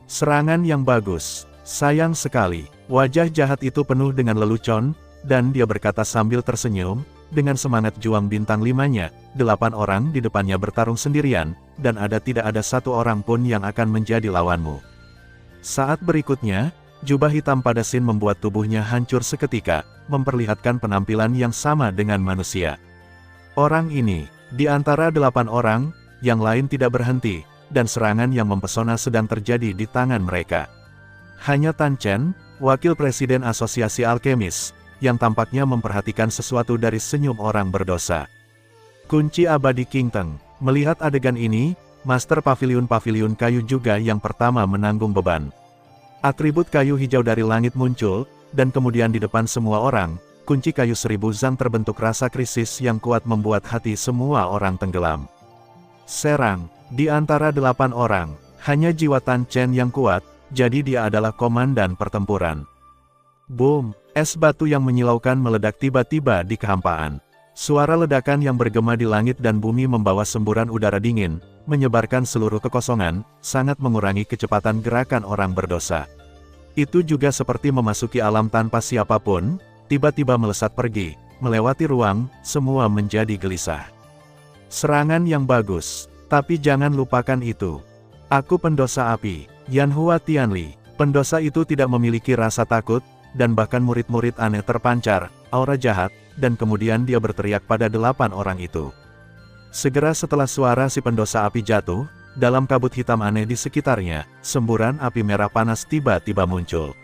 Serangan yang bagus, sayang sekali, wajah jahat itu penuh dengan lelucon, dan dia berkata sambil tersenyum, dengan semangat juang bintang 5-nya, 8 orang di depannya bertarung sendirian, dan tidak ada satu orang pun yang akan menjadi lawanmu. Saat berikutnya, jubah hitam pada Sin membuat tubuhnya hancur seketika, memperlihatkan penampilan yang sama dengan manusia. Orang ini, di antara 8 orang, yang lain tidak berhenti, dan serangan yang mempesona sedang terjadi di tangan mereka. Hanya Tan Chen, wakil presiden Asosiasi Alkemis, yang tampaknya memperhatikan sesuatu dari senyum orang berdosa. Kunci abadi King Teng, melihat adegan ini, Master Paviliun-Paviliun kayu juga yang pertama menanggung beban. Atribut kayu hijau dari langit muncul, dan kemudian di depan semua orang, kunci kayu 1000 zang terbentuk rasa krisis yang kuat membuat hati semua orang tenggelam. Serang, di antara 8 orang, hanya jiwa Tan Chen yang kuat, jadi dia adalah komandan pertempuran. Boom, es batu yang menyilaukan meledak tiba-tiba di kehampaan. Suara ledakan yang bergema di langit dan bumi membawa semburan udara dingin, menyebarkan seluruh kekosongan, sangat mengurangi kecepatan gerakan orang berdosa. Itu juga seperti memasuki alam tanpa siapapun, tiba-tiba melesat pergi, melewati ruang, semua menjadi gelisah. Serangan yang bagus, tapi jangan lupakan itu. Aku pendosa api, Yanhua Tianli. Pendosa itu tidak memiliki rasa takut, dan bahkan murid-murid aneh terpancar, aura jahat, dan kemudian dia berteriak pada 8 orang itu. Segera setelah suara si pendosa api jatuh, dalam kabut hitam aneh di sekitarnya, semburan api merah panas tiba-tiba muncul.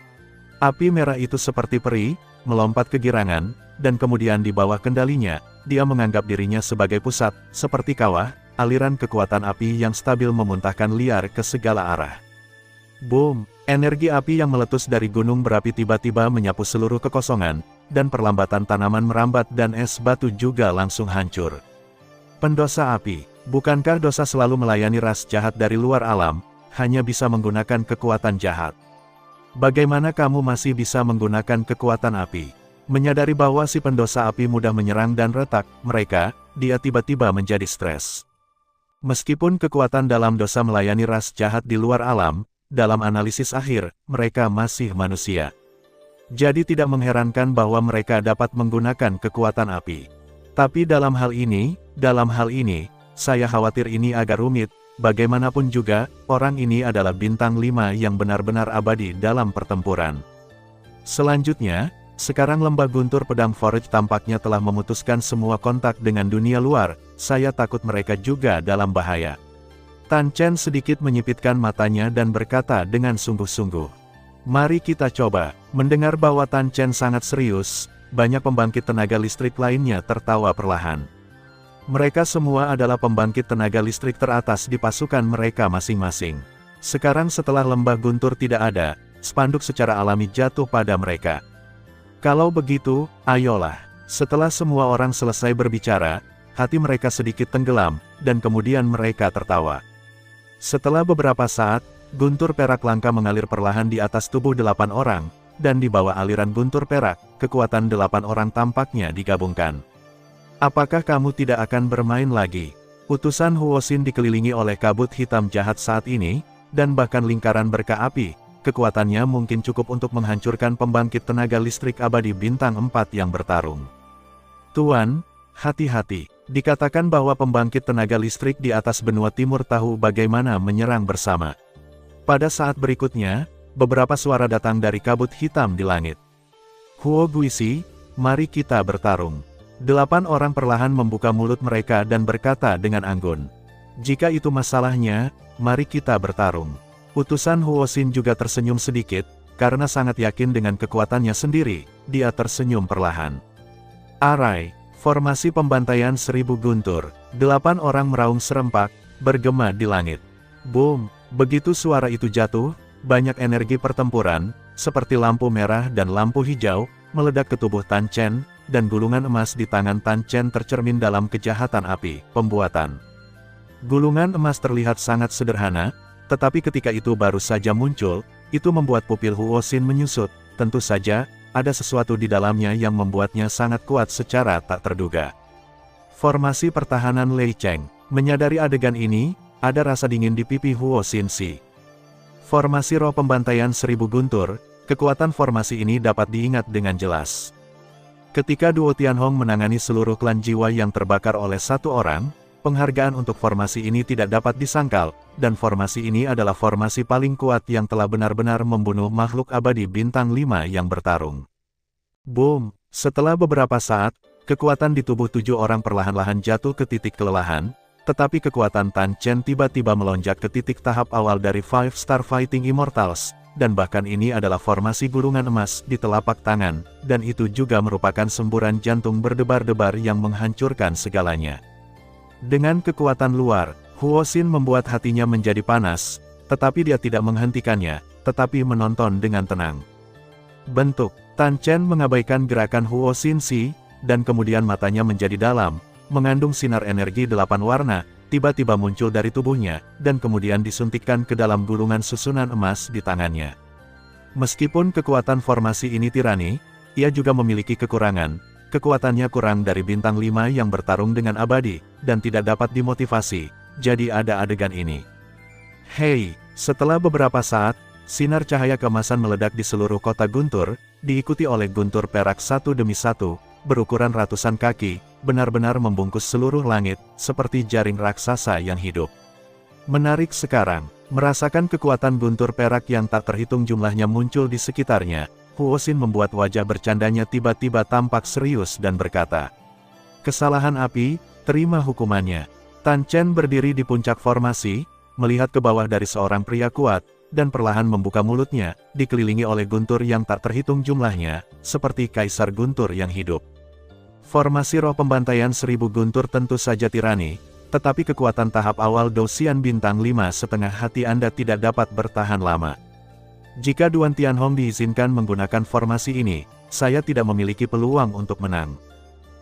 Api merah itu seperti peri, melompat ke girangan, dan kemudian di bawah kendalinya, dia menganggap dirinya sebagai pusat, seperti kawah, aliran kekuatan api yang stabil memuntahkan liar ke segala arah. Boom! Energi api yang meletus dari gunung berapi tiba-tiba menyapu seluruh kekosongan, dan perlambatan tanaman merambat dan es batu juga langsung hancur. Pendosa api, bukankah dosa selalu melayani ras jahat dari luar alam, hanya bisa menggunakan kekuatan jahat? Bagaimana kamu masih bisa menggunakan kekuatan api? Menyadari bahwa si pendosa api mudah menyerang dan retak dia tiba-tiba menjadi stres. Meskipun kekuatan dalam dosa melayani ras jahat di luar alam, dalam analisis akhir, mereka masih manusia. Jadi tidak mengherankan bahwa mereka dapat menggunakan kekuatan api. Tapi dalam hal ini, saya khawatir ini agak rumit. Bagaimanapun juga, orang ini adalah bintang 5 yang benar-benar abadi dalam pertempuran. Selanjutnya, sekarang lembah guntur pedang Forge tampaknya telah memutuskan semua kontak dengan dunia luar. Saya takut mereka juga dalam bahaya. Tan Chen sedikit menyipitkan matanya dan berkata dengan sungguh-sungguh. Mari kita coba. Mendengar bahwa Tan Chen sangat serius, banyak pembangkit tenaga listrik lainnya tertawa perlahan. Mereka semua adalah pembangkit tenaga listrik teratas di pasukan mereka masing-masing. Sekarang setelah lembah guntur tidak ada, spanduk secara alami jatuh pada mereka. Kalau begitu, ayolah. Setelah semua orang selesai berbicara, hati mereka sedikit tenggelam, dan kemudian mereka tertawa. Setelah beberapa saat, guntur perak langka mengalir perlahan di atas tubuh 8 orang, dan di bawah aliran guntur perak, kekuatan 8 orang tampaknya digabungkan. Apakah kamu tidak akan bermain lagi? Utusan Huosin dikelilingi oleh kabut hitam jahat saat ini, dan bahkan lingkaran berkah api, kekuatannya mungkin cukup untuk menghancurkan pembangkit tenaga listrik abadi bintang 4 yang bertarung. Tuan, hati-hati. Dikatakan bahwa pembangkit tenaga listrik di atas benua timur tahu bagaimana menyerang bersama. Pada saat berikutnya, beberapa suara datang dari kabut hitam di langit. Huo Guisi, mari kita bertarung. 8 orang perlahan membuka mulut mereka dan berkata dengan anggun. Jika itu masalahnya, mari kita bertarung. Utusan Huosin juga tersenyum sedikit, karena sangat yakin dengan kekuatannya sendiri, dia tersenyum perlahan. Arai, formasi pembantaian 1000 guntur, 8 orang meraung serempak, bergema di langit. Boom! Begitu suara itu jatuh, banyak energi pertempuran, seperti lampu merah dan lampu hijau, meledak ke tubuh Tan Chen, dan gulungan emas di tangan Tan Chen tercermin dalam kejahatan api, pembuatan. Gulungan emas terlihat sangat sederhana, tetapi ketika itu baru saja muncul, itu membuat pupil Huosin menyusut, tentu saja, ada sesuatu di dalamnya yang membuatnya sangat kuat secara tak terduga. Formasi pertahanan Lei Cheng, menyadari adegan ini, ada rasa dingin di pipi Huosin Si. Formasi roh pembantaian 1000 guntur, kekuatan formasi ini dapat diingat dengan jelas. Ketika Duo Tianhong menangani seluruh klan jiwa yang terbakar oleh satu orang, penghargaan untuk formasi ini tidak dapat disangkal, dan formasi ini adalah formasi paling kuat yang telah benar-benar membunuh makhluk abadi bintang 5 yang bertarung. Boom! Setelah beberapa saat, kekuatan di tubuh 7 orang perlahan-lahan jatuh ke titik kelelahan, tetapi kekuatan Tan Chen tiba-tiba melonjak ke titik tahap awal dari Five Star Fighting Immortals, dan bahkan ini adalah formasi gulungan emas di telapak tangan, dan itu juga merupakan semburan jantung berdebar-debar yang menghancurkan segalanya. Dengan kekuatan luar, Huosin membuat hatinya menjadi panas, tetapi dia tidak menghentikannya, tetapi menonton dengan tenang. Bentuk, Tan Chen mengabaikan gerakan Huosin Si, dan kemudian matanya menjadi dalam, mengandung sinar energi 8 warna, tiba-tiba muncul dari tubuhnya, dan kemudian disuntikkan ke dalam gulungan susunan emas di tangannya. Meskipun kekuatan formasi ini tirani, ia juga memiliki kekurangan. Kekuatannya kurang dari bintang 5 yang bertarung dengan abadi, dan tidak dapat dimotivasi, jadi ada adegan ini. Hei, setelah beberapa saat, sinar cahaya keemasan meledak di seluruh kota guntur, diikuti oleh guntur perak satu demi satu, berukuran ratusan kaki, benar-benar membungkus seluruh langit, seperti jaring raksasa yang hidup. Menarik sekarang, merasakan kekuatan guntur perak yang tak terhitung jumlahnya muncul di sekitarnya, Huosin membuat wajah bercandanya tiba-tiba tampak serius dan berkata, "Kesalahan api, terima hukumannya." Tan Chen berdiri di puncak formasi, melihat ke bawah dari seorang pria kuat, dan perlahan membuka mulutnya, dikelilingi oleh guntur yang tak terhitung jumlahnya, seperti kaisar guntur yang hidup. Formasi roh pembantaian 1000 guntur tentu saja tirani, tetapi kekuatan tahap awal Dosian bintang 5 setengah hati Anda tidak dapat bertahan lama. Jika Duan Tianhong diizinkan menggunakan formasi ini, saya tidak memiliki peluang untuk menang.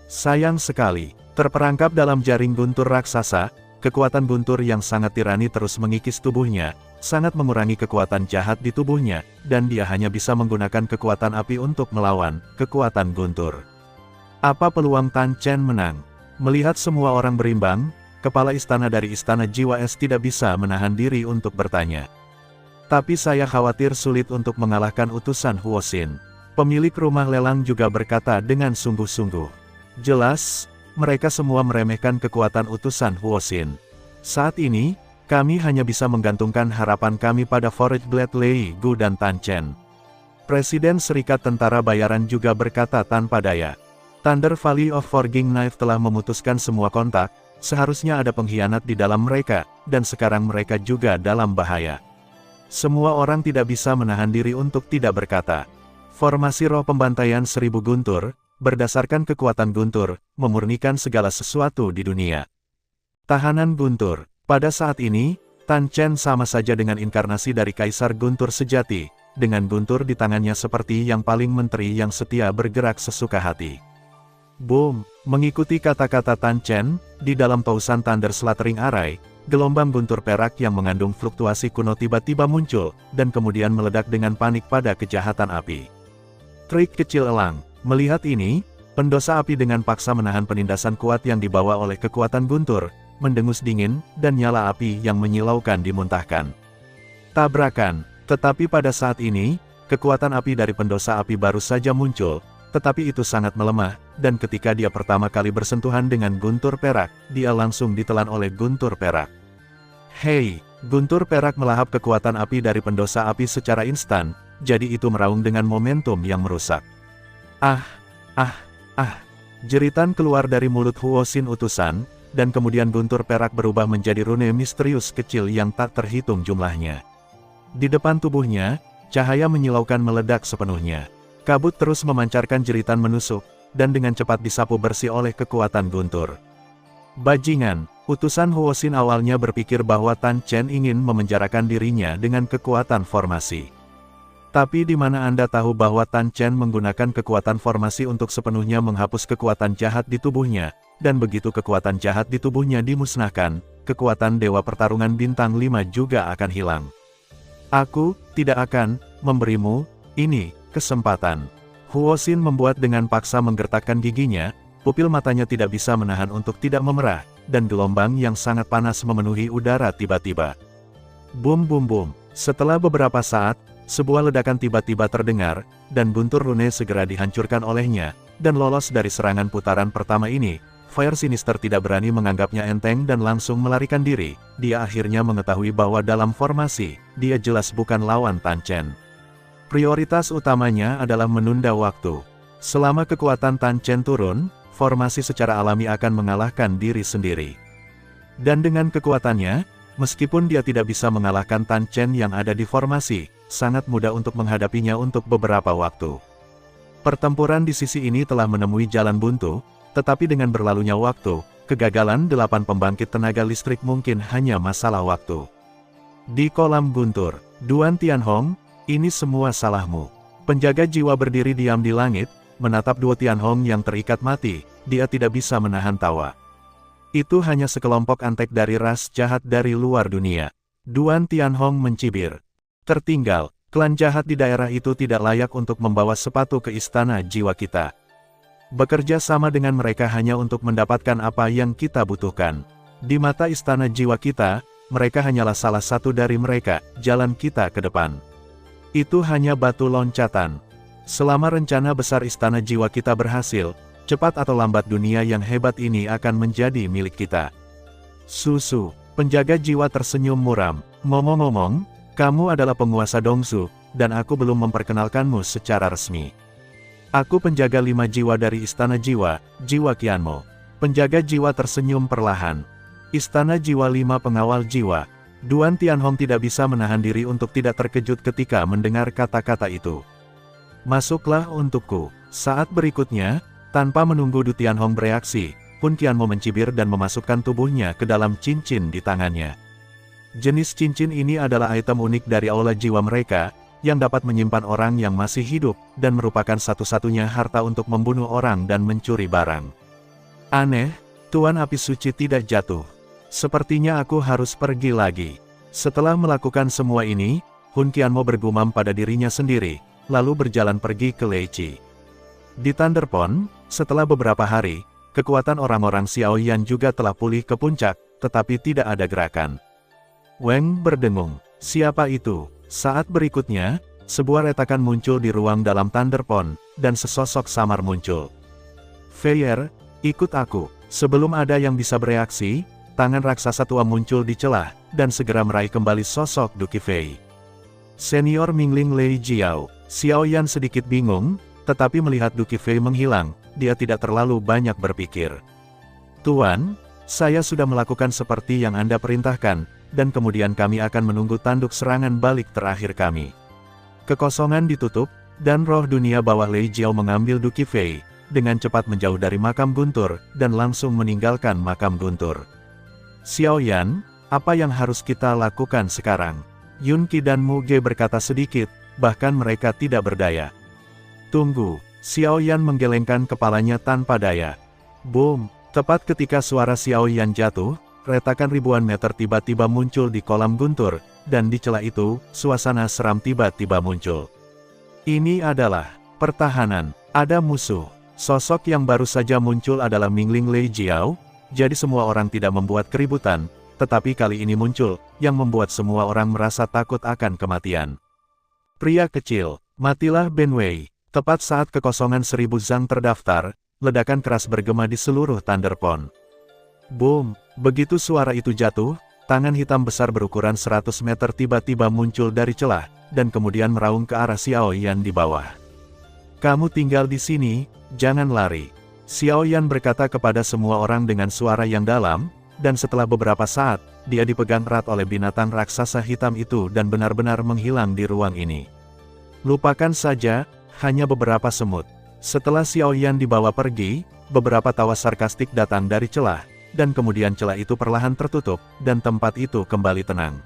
Sayang sekali, terperangkap dalam jaring guntur raksasa, kekuatan guntur yang sangat tirani terus mengikis tubuhnya, sangat mengurangi kekuatan jahat di tubuhnya, dan dia hanya bisa menggunakan kekuatan api untuk melawan kekuatan guntur. Apa peluang Tan Chen menang? Melihat semua orang berimbang, kepala istana dari Istana Jiwa Es tidak bisa menahan diri untuk bertanya. Tapi saya khawatir sulit untuk mengalahkan utusan Huosin. Pemilik rumah lelang juga berkata dengan sungguh-sungguh. Jelas, mereka semua meremehkan kekuatan utusan Huoxin. Saat ini, kami hanya bisa menggantungkan harapan kami pada Forage Blade Lei Gu dan Tan Chen. Presiden Serikat Tentara Bayaran juga berkata tanpa daya. Thunder Valley of Forging Knife telah memutuskan semua kontak, seharusnya ada pengkhianat di dalam mereka, dan sekarang mereka juga dalam bahaya. Semua orang tidak bisa menahan diri untuk tidak berkata. Formasi roh pembantaian 1000 guntur, berdasarkan kekuatan guntur, memurnikan segala sesuatu di dunia. Tahanan guntur. Pada saat ini, Tan Chen sama saja dengan inkarnasi dari Kaisar Guntur sejati, dengan guntur di tangannya seperti yang paling menteri yang setia bergerak sesuka hati. Boom! Mengikuti kata-kata Tan Chen, di dalam tausan Thunder Slattering Array, gelombang guntur perak yang mengandung fluktuasi kuno tiba-tiba muncul, dan kemudian meledak dengan panik pada kejahatan api. Trik kecil elang. Melihat ini, pendosa api dengan paksa menahan penindasan kuat yang dibawa oleh kekuatan guntur, mendengus dingin, dan nyala api yang menyilaukan dimuntahkan. Tabrakan. Tetapi pada saat ini, kekuatan api dari pendosa api baru saja muncul, tetapi itu sangat melemah, dan ketika dia pertama kali bersentuhan dengan guntur perak, dia langsung ditelan oleh guntur perak. Hei! Guntur perak melahap kekuatan api dari pendosa api secara instan, jadi itu meraung dengan momentum yang merusak. Ah! Ah! Ah! Jeritan keluar dari mulut Huoxin utusan, dan kemudian guntur perak berubah menjadi rune misterius kecil yang tak terhitung jumlahnya. Di depan tubuhnya, cahaya menyilaukan meledak sepenuhnya. Kabut terus memancarkan jeritan menusuk, dan dengan cepat disapu bersih oleh kekuatan guntur. Bajingan, utusan Huoxin awalnya berpikir bahwa Tan Chen ingin memenjarakan dirinya dengan kekuatan formasi. Tapi di mana Anda tahu bahwa Tan Chen menggunakan kekuatan formasi untuk sepenuhnya menghapus kekuatan jahat di tubuhnya, dan begitu kekuatan jahat di tubuhnya dimusnahkan, kekuatan Dewa Pertarungan Bintang 5 juga akan hilang. Aku tidak akan memberimu ini kesempatan. Huoxin membuat dengan paksa menggertakkan giginya, pupil matanya tidak bisa menahan untuk tidak memerah, dan gelombang yang sangat panas memenuhi udara tiba-tiba. Boom boom boom. Setelah beberapa saat, sebuah ledakan tiba-tiba terdengar, dan guntur rune segera dihancurkan olehnya, dan lolos dari serangan putaran pertama ini. Fire Sinister tidak berani menganggapnya enteng dan langsung melarikan diri. Dia akhirnya mengetahui bahwa dalam formasi, dia jelas bukan lawan Tan Chen. Prioritas utamanya adalah menunda waktu. Selama kekuatan Tan Chen turun, formasi secara alami akan mengalahkan diri sendiri. Dan dengan kekuatannya, meskipun dia tidak bisa mengalahkan Tan Chen yang ada di formasi, sangat mudah untuk menghadapinya untuk beberapa waktu. Pertempuran di sisi ini telah menemui jalan buntu, tetapi dengan berlalunya waktu, kegagalan 8 pembangkit tenaga listrik mungkin hanya masalah waktu. Di kolam guntur, Duan Tianhong, ini semua salahmu. Penjaga jiwa berdiri diam di langit, menatap Duo Tianhong yang terikat mati, dia tidak bisa menahan tawa. Itu hanya sekelompok antek dari ras jahat dari luar dunia. Duan Tianhong mencibir. Tertinggal, klan jahat di daerah itu tidak layak untuk membawa sepatu ke istana jiwa kita. Bekerja sama dengan mereka hanya untuk mendapatkan apa yang kita butuhkan. Di mata istana jiwa kita, mereka hanyalah salah satu dari mereka, jalan kita ke depan. Itu hanya batu loncatan. Selama rencana besar istana jiwa kita berhasil, cepat atau lambat dunia yang hebat ini akan menjadi milik kita. Susu, penjaga jiwa tersenyum muram. Ngomong-ngomong, kamu adalah penguasa Dongsu, dan aku belum memperkenalkanmu secara resmi. Aku penjaga 5 jiwa dari Istana Jiwa, Jiwa Qianmo. Penjaga jiwa tersenyum perlahan. Istana Jiwa 5 pengawal jiwa. Duan Tianhong tidak bisa menahan diri untuk tidak terkejut ketika mendengar kata-kata itu. Masuklah untukku. Saat berikutnya, tanpa menunggu Du Tianhong bereaksi, Hun Qianmo mencibir dan memasukkan tubuhnya ke dalam cincin di tangannya. Jenis cincin ini adalah item unik dari aula jiwa mereka, yang dapat menyimpan orang yang masih hidup, dan merupakan satu-satunya harta untuk membunuh orang dan mencuri barang. Aneh, Tuan Api Suci tidak jatuh. Sepertinya aku harus pergi lagi. Setelah melakukan semua ini, Hun Qianmo bergumam pada dirinya sendiri, lalu berjalan pergi ke Leiqi. Di Thunderpond, setelah beberapa hari, kekuatan orang-orang Xiaoyan juga telah pulih ke puncak, tetapi tidak ada gerakan. Weng berdengung, siapa itu? Saat berikutnya, sebuah retakan muncul di ruang dalam Thunder Pond, dan sesosok samar muncul. Fire, ikut aku. Sebelum ada yang bisa bereaksi, tangan raksasa tua muncul di celah, dan segera meraih kembali sosok Duki Fei. Senior Mingling Lei Jiao, Xiao Yan sedikit bingung, tetapi melihat Duki Fei menghilang, dia tidak terlalu banyak berpikir. Tuan, saya sudah melakukan seperti yang Anda perintahkan, dan kemudian kami akan menunggu tanduk serangan balik terakhir kami. Kekosongan ditutup, dan roh dunia bawah Lei Jiao mengambil Duki Fei, dengan cepat menjauh dari makam Guntur, dan langsung meninggalkan makam Guntur. Xiao Yan, apa yang harus kita lakukan sekarang? Yun Qi dan Mu Ge berkata sedikit, bahkan mereka tidak berdaya. Tunggu, Xiao Yan menggelengkan kepalanya tanpa daya. Boom, tepat ketika suara Xiao Yan jatuh, retakan ribuan meter tiba-tiba muncul di kolam Guntur, dan di celah itu, suasana seram tiba-tiba muncul. Ini adalah pertahanan, ada musuh. Sosok yang baru saja muncul adalah Mingling Lei Jiao, jadi semua orang tidak membuat keributan, tetapi kali ini muncul, yang membuat semua orang merasa takut akan kematian. Pria kecil, matilah Ben Wei. Tepat saat kekosongan 1000 Zhang terdaftar, ledakan keras bergema di seluruh Thunder Pond. Boom, begitu suara itu jatuh, tangan hitam besar berukuran 100 meter tiba-tiba muncul dari celah, dan kemudian meraung ke arah Xiao Yan di bawah. Kamu tinggal di sini, jangan lari. Xiao Yan berkata kepada semua orang dengan suara yang dalam, dan setelah beberapa saat, dia dipegang erat oleh binatang raksasa hitam itu dan benar-benar menghilang di ruang ini. Lupakan saja, hanya beberapa semut. Setelah Xiao Yan dibawa pergi, beberapa tawa sarkastik datang dari celah, dan kemudian celah itu perlahan tertutup, dan tempat itu kembali tenang.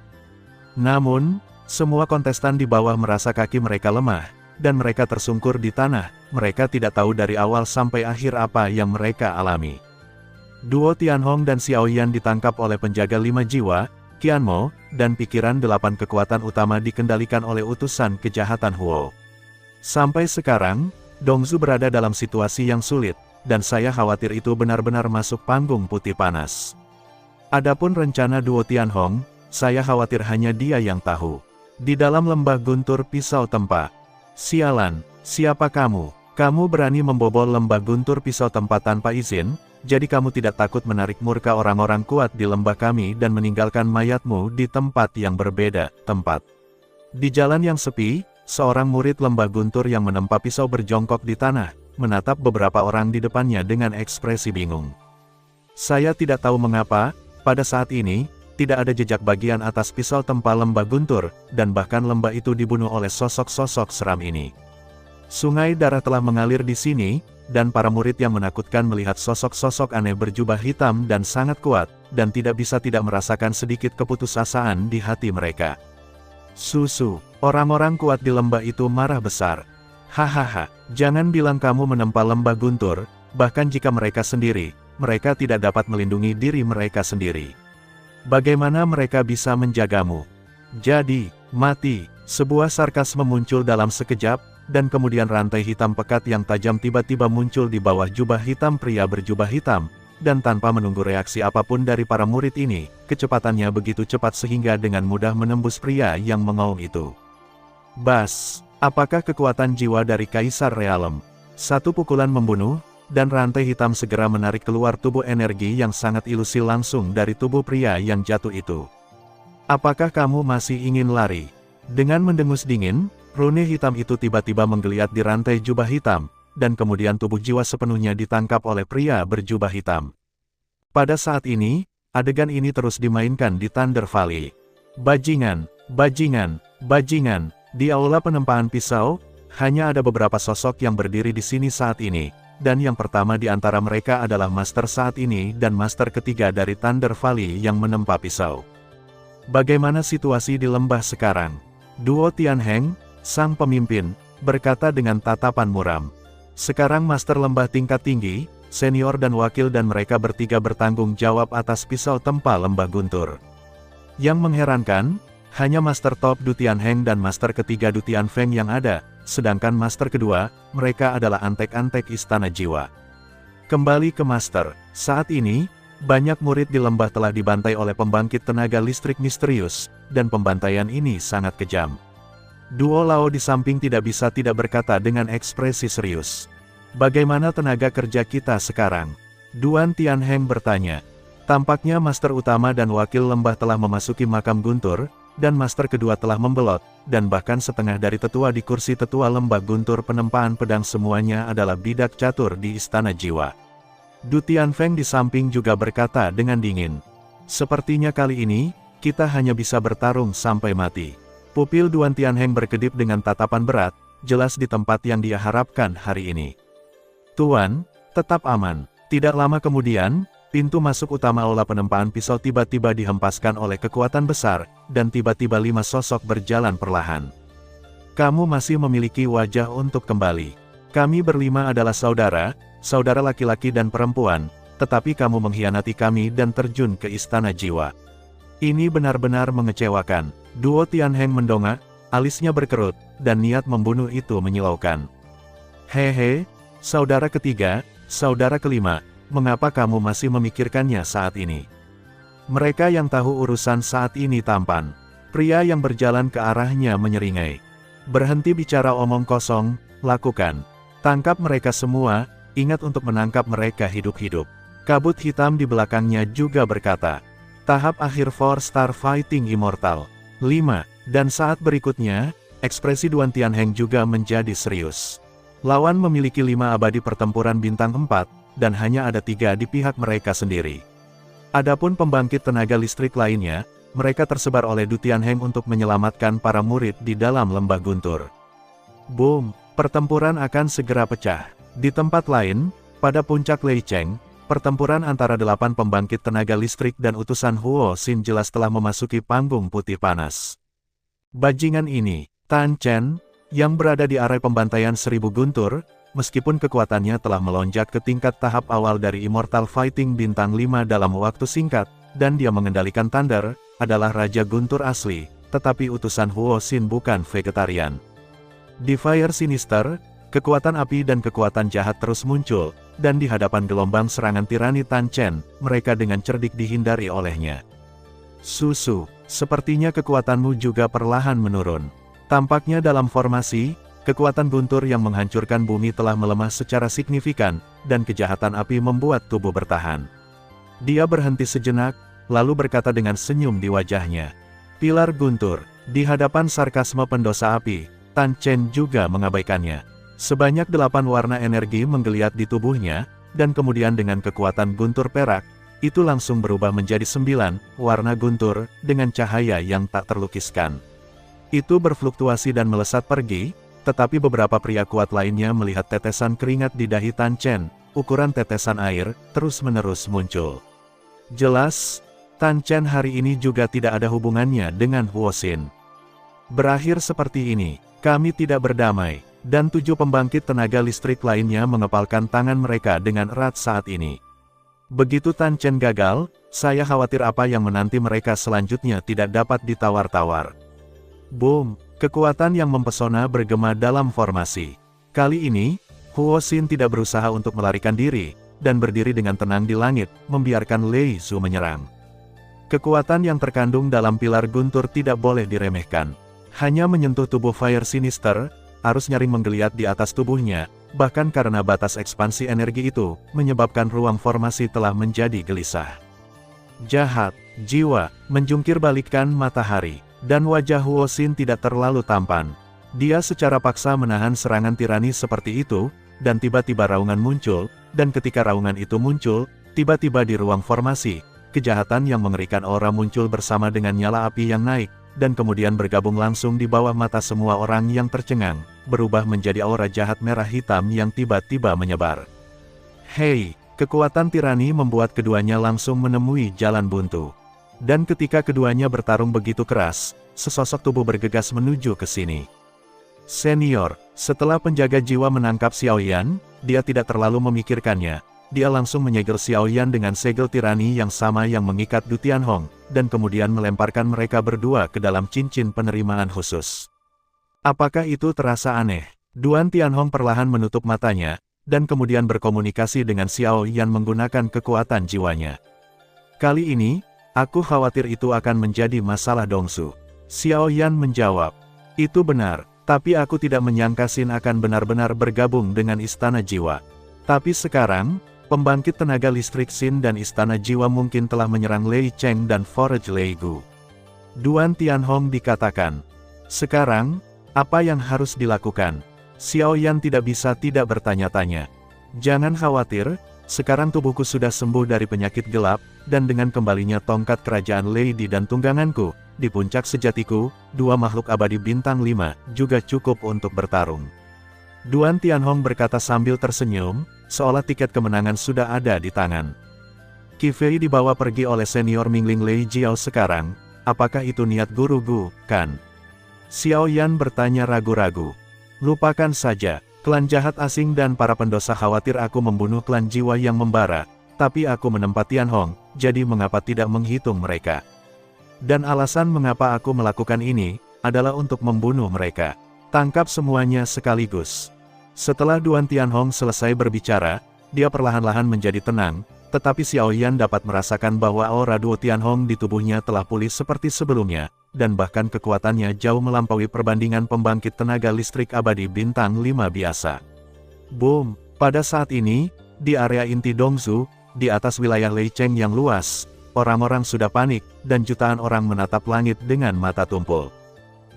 Namun, semua kontestan di bawah merasa kaki mereka lemah, dan mereka tersungkur di tanah, mereka tidak tahu dari awal sampai akhir apa yang mereka alami. Duo Tianhong dan Xiao Yan ditangkap oleh penjaga 5 jiwa, Qianmo, dan pikiran 8 kekuatan utama dikendalikan oleh utusan kejahatan Huo. Sampai sekarang, Dongzu berada dalam situasi yang sulit, dan saya khawatir itu benar-benar masuk panggung putih panas. Adapun rencana duo Tianhong, saya khawatir hanya dia yang tahu. Di dalam lembah Guntur Pisau Tempa. Sialan, siapa kamu? Kamu berani membobol lembah Guntur Pisau Tempa tanpa izin, jadi kamu tidak takut menarik murka orang-orang kuat di lembah kami dan meninggalkan mayatmu di tempat yang berbeda, tempat. Di jalan yang sepi, seorang murid lembah Guntur yang menempa pisau berjongkok di tanah, menatap beberapa orang di depannya dengan ekspresi bingung. Saya tidak tahu mengapa, pada saat ini, tidak ada jejak bagian atas pisau tempa lembah Guntur, dan bahkan lembah itu dibunuh oleh sosok-sosok seram ini. Sungai darah telah mengalir di sini, dan para murid yang menakutkan melihat sosok-sosok aneh berjubah hitam dan sangat kuat, dan tidak bisa tidak merasakan sedikit keputusasaan di hati mereka. Susu, orang-orang kuat di lembah itu marah besar. Hahaha, jangan bilang kamu menempa lembah Guntur, bahkan jika mereka sendiri, mereka tidak dapat melindungi diri mereka sendiri. Bagaimana mereka bisa menjagamu? Jadi, mati. Sebuah sarkasme muncul dalam sekejap, dan kemudian rantai hitam pekat yang tajam tiba-tiba muncul di bawah jubah hitam pria berjubah hitam, dan tanpa menunggu reaksi apapun dari para murid ini, kecepatannya begitu cepat sehingga dengan mudah menembus pria yang mengaum itu. Bas! Apakah kekuatan jiwa dari Kaisar Realem? Satu pukulan membunuh, dan rantai hitam segera menarik keluar tubuh energi yang sangat ilusi langsung dari tubuh pria yang jatuh itu. Apakah kamu masih ingin lari? Dengan mendengus dingin, rune hitam itu tiba-tiba menggeliat di rantai jubah hitam, dan kemudian tubuh jiwa sepenuhnya ditangkap oleh pria berjubah hitam. Pada saat ini, adegan ini terus dimainkan di Thunder Valley. Bajingan, bajingan, bajingan. Di aula penempaan pisau, hanya ada beberapa sosok yang berdiri di sini saat ini, dan yang pertama di antara mereka adalah Master saat ini dan Master ketiga dari Thunder Valley yang menempa pisau. Bagaimana situasi di lembah sekarang? Duo Tianheng, sang pemimpin, berkata dengan tatapan muram. Sekarang Master lembah tingkat tinggi, senior dan wakil dan mereka bertiga bertanggung jawab atas pisau tempa lembah Guntur. Yang mengherankan, hanya Master Top Du Tianheng dan Master ketiga Du Tianfeng yang ada, sedangkan Master kedua, mereka adalah antek-antek istana jiwa. Kembali ke Master, saat ini, banyak murid di lembah telah dibantai oleh pembangkit tenaga listrik misterius, dan pembantaian ini sangat kejam. Duo Lao di samping tidak bisa tidak berkata dengan ekspresi serius. Bagaimana tenaga kerja kita sekarang? Duan Tianheng bertanya. Tampaknya master utama dan wakil lembah telah memasuki makam Guntur, dan master kedua telah membelot, dan bahkan setengah dari tetua di kursi tetua lembah Guntur penempaan pedang semuanya adalah bidak catur di istana jiwa. Du Tianfeng di samping juga berkata dengan dingin. Sepertinya kali ini, kita hanya bisa bertarung sampai mati. Pupil Duan Tianheng berkedip dengan tatapan berat, jelas di tempat yang dia harapkan hari ini. Tuan, tetap aman. Tidak lama kemudian, pintu masuk utama aula penempaan pisau tiba-tiba dihempaskan oleh kekuatan besar, dan tiba-tiba 5 sosok berjalan perlahan. Kamu masih memiliki wajah untuk kembali. Kami berlima adalah saudara laki-laki dan perempuan, tetapi kamu mengkhianati kami dan terjun ke istana jiwa. Ini benar-benar mengecewakan. Duo Tianheng mendongak, alisnya berkerut, dan niat membunuh itu menyilaukan. Hehe, saudara ketiga, saudara kelima, mengapa kamu masih memikirkannya saat ini? Mereka yang tahu urusan saat ini tampan. Pria yang berjalan ke arahnya menyeringai. Berhenti bicara omong kosong, lakukan. Tangkap mereka semua, ingat untuk menangkap mereka hidup-hidup. Kabut hitam di belakangnya juga berkata. Tahap akhir 4-star Fighting Immortal. 5. Dan saat berikutnya, ekspresi Duan Tianheng juga menjadi serius. Lawan memiliki 5 abadi pertempuran bintang 4, dan hanya ada 3 di pihak mereka sendiri. Adapun pembangkit tenaga listrik lainnya, mereka tersebar oleh Du Tianheng untuk menyelamatkan para murid di dalam lembah Guntur. Boom, pertempuran akan segera pecah. Di tempat lain, pada puncak Lei Cheng, pertempuran antara 8 pembangkit tenaga listrik dan utusan Huo Xin jelas telah memasuki panggung putih panas. Bajingan ini, Tan Chen, yang berada di area pembantaian 1000 Guntur, meskipun kekuatannya telah melonjak ke tingkat tahap awal dari Immortal Fighting Bintang 5 dalam waktu singkat, dan dia mengendalikan Thunder, adalah Raja Guntur asli, tetapi utusan Huo Xin bukan vegetarian. Di Fire Sinister, kekuatan api dan kekuatan jahat terus muncul, dan di hadapan gelombang serangan tirani Tan Chen, mereka dengan cerdik dihindari olehnya. Susu, sepertinya kekuatanmu juga perlahan menurun. Tampaknya dalam formasi, kekuatan Guntur yang menghancurkan bumi telah melemah secara signifikan, dan kejahatan api membuat tubuh bertahan. Dia berhenti sejenak, lalu berkata dengan senyum di wajahnya. Pilar Guntur, di hadapan sarkasme pendosa api, Tan Chen juga mengabaikannya. Sebanyak 8 warna energi menggeliat di tubuhnya, dan kemudian dengan kekuatan guntur perak, itu langsung berubah menjadi 9 warna guntur, dengan cahaya yang tak terlukiskan. Itu berfluktuasi dan melesat pergi, tetapi beberapa pria kuat lainnya melihat tetesan keringat di dahi Tan Chen, ukuran tetesan air, terus-menerus muncul. Jelas, Tan Chen hari ini juga tidak ada hubungannya dengan Huo Xin. Berakhir seperti ini, kami tidak berdamai. Dan 7 pembangkit tenaga listrik lainnya mengepalkan tangan mereka dengan erat saat ini. Begitu Tan Chen gagal, saya khawatir apa yang menanti mereka selanjutnya tidak dapat ditawar-tawar. Boom, kekuatan yang mempesona bergema dalam formasi. Kali ini, Huo Xin tidak berusaha untuk melarikan diri, dan berdiri dengan tenang di langit, membiarkan Lei Zhu menyerang. Kekuatan yang terkandung dalam pilar guntur tidak boleh diremehkan. Hanya menyentuh tubuh Fire Sinister, arus nyaring menggeliat di atas tubuhnya, bahkan karena batas ekspansi energi itu, menyebabkan ruang formasi telah menjadi gelisah. Jahat, jiwa, menjungkir balikkan matahari, dan wajah Huo Xin tidak terlalu tampan. Dia secara paksa menahan serangan tirani seperti itu, dan tiba-tiba raungan muncul, dan ketika raungan itu muncul, tiba-tiba di ruang formasi, kejahatan yang mengerikan aura muncul bersama dengan nyala api yang naik, dan kemudian bergabung langsung di bawah mata semua orang yang tercengang, berubah menjadi aura jahat merah hitam yang tiba-tiba menyebar. Hei, kekuatan tirani membuat keduanya langsung menemui jalan buntu. Dan ketika keduanya bertarung begitu keras, sesosok tubuh bergegas menuju ke sini. Senior, setelah penjaga jiwa menangkap Xiaoyan, dia tidak terlalu memikirkannya. Dia langsung menyegel Xiaoyan dengan segel tirani yang sama yang mengikat Du Tianhong, dan kemudian melemparkan mereka berdua ke dalam cincin penerimaan khusus. Apakah itu terasa aneh? Duan Tianhong perlahan menutup matanya, dan kemudian berkomunikasi dengan Xiaoyan menggunakan kekuatan jiwanya. Kali ini, aku khawatir itu akan menjadi masalah Dongsu. Xiaoyan menjawab. Itu benar, tapi aku tidak menyangka Xin akan benar-benar bergabung dengan Istana Jiwa. Tapi sekarang, pembangkit tenaga listrik Xin dan Istana Jiwa mungkin telah menyerang Lei Cheng dan Forge Lei Gu. Duan Tianhong dikatakan. Sekarang, apa yang harus dilakukan? Xiao Yan tidak bisa tidak bertanya-tanya. Jangan khawatir, sekarang tubuhku sudah sembuh dari penyakit gelap, dan dengan kembalinya tongkat kerajaan Lady dan tungganganku, di puncak sejatiku, dua makhluk abadi bintang 5, juga cukup untuk bertarung. Duan Tianhong berkata sambil tersenyum, seolah tiket kemenangan sudah ada di tangan. Qi Fei dibawa pergi oleh senior Mingling Lei Jiao sekarang, apakah itu niat Guru Gu, kan? Xiao Yan bertanya ragu-ragu. Lupakan saja, klan jahat asing dan para pendosa khawatir aku membunuh klan jiwa yang membara, tapi aku menempat Tianhong, jadi mengapa tidak menghitung mereka? Dan alasan mengapa aku melakukan ini, adalah untuk membunuh mereka. Tangkap semuanya sekaligus. Setelah Duan Tianhong selesai berbicara, dia perlahan-lahan menjadi tenang, tetapi Xiao Yan dapat merasakan bahwa aura Duo Tianhong di tubuhnya telah pulih seperti sebelumnya, dan bahkan kekuatannya jauh melampaui perbandingan pembangkit tenaga listrik abadi bintang 5 biasa. Boom! Pada saat ini, di area inti Dongzhou, di atas wilayah Lei Cheng yang luas, orang-orang sudah panik, dan jutaan orang menatap langit dengan mata tumpul.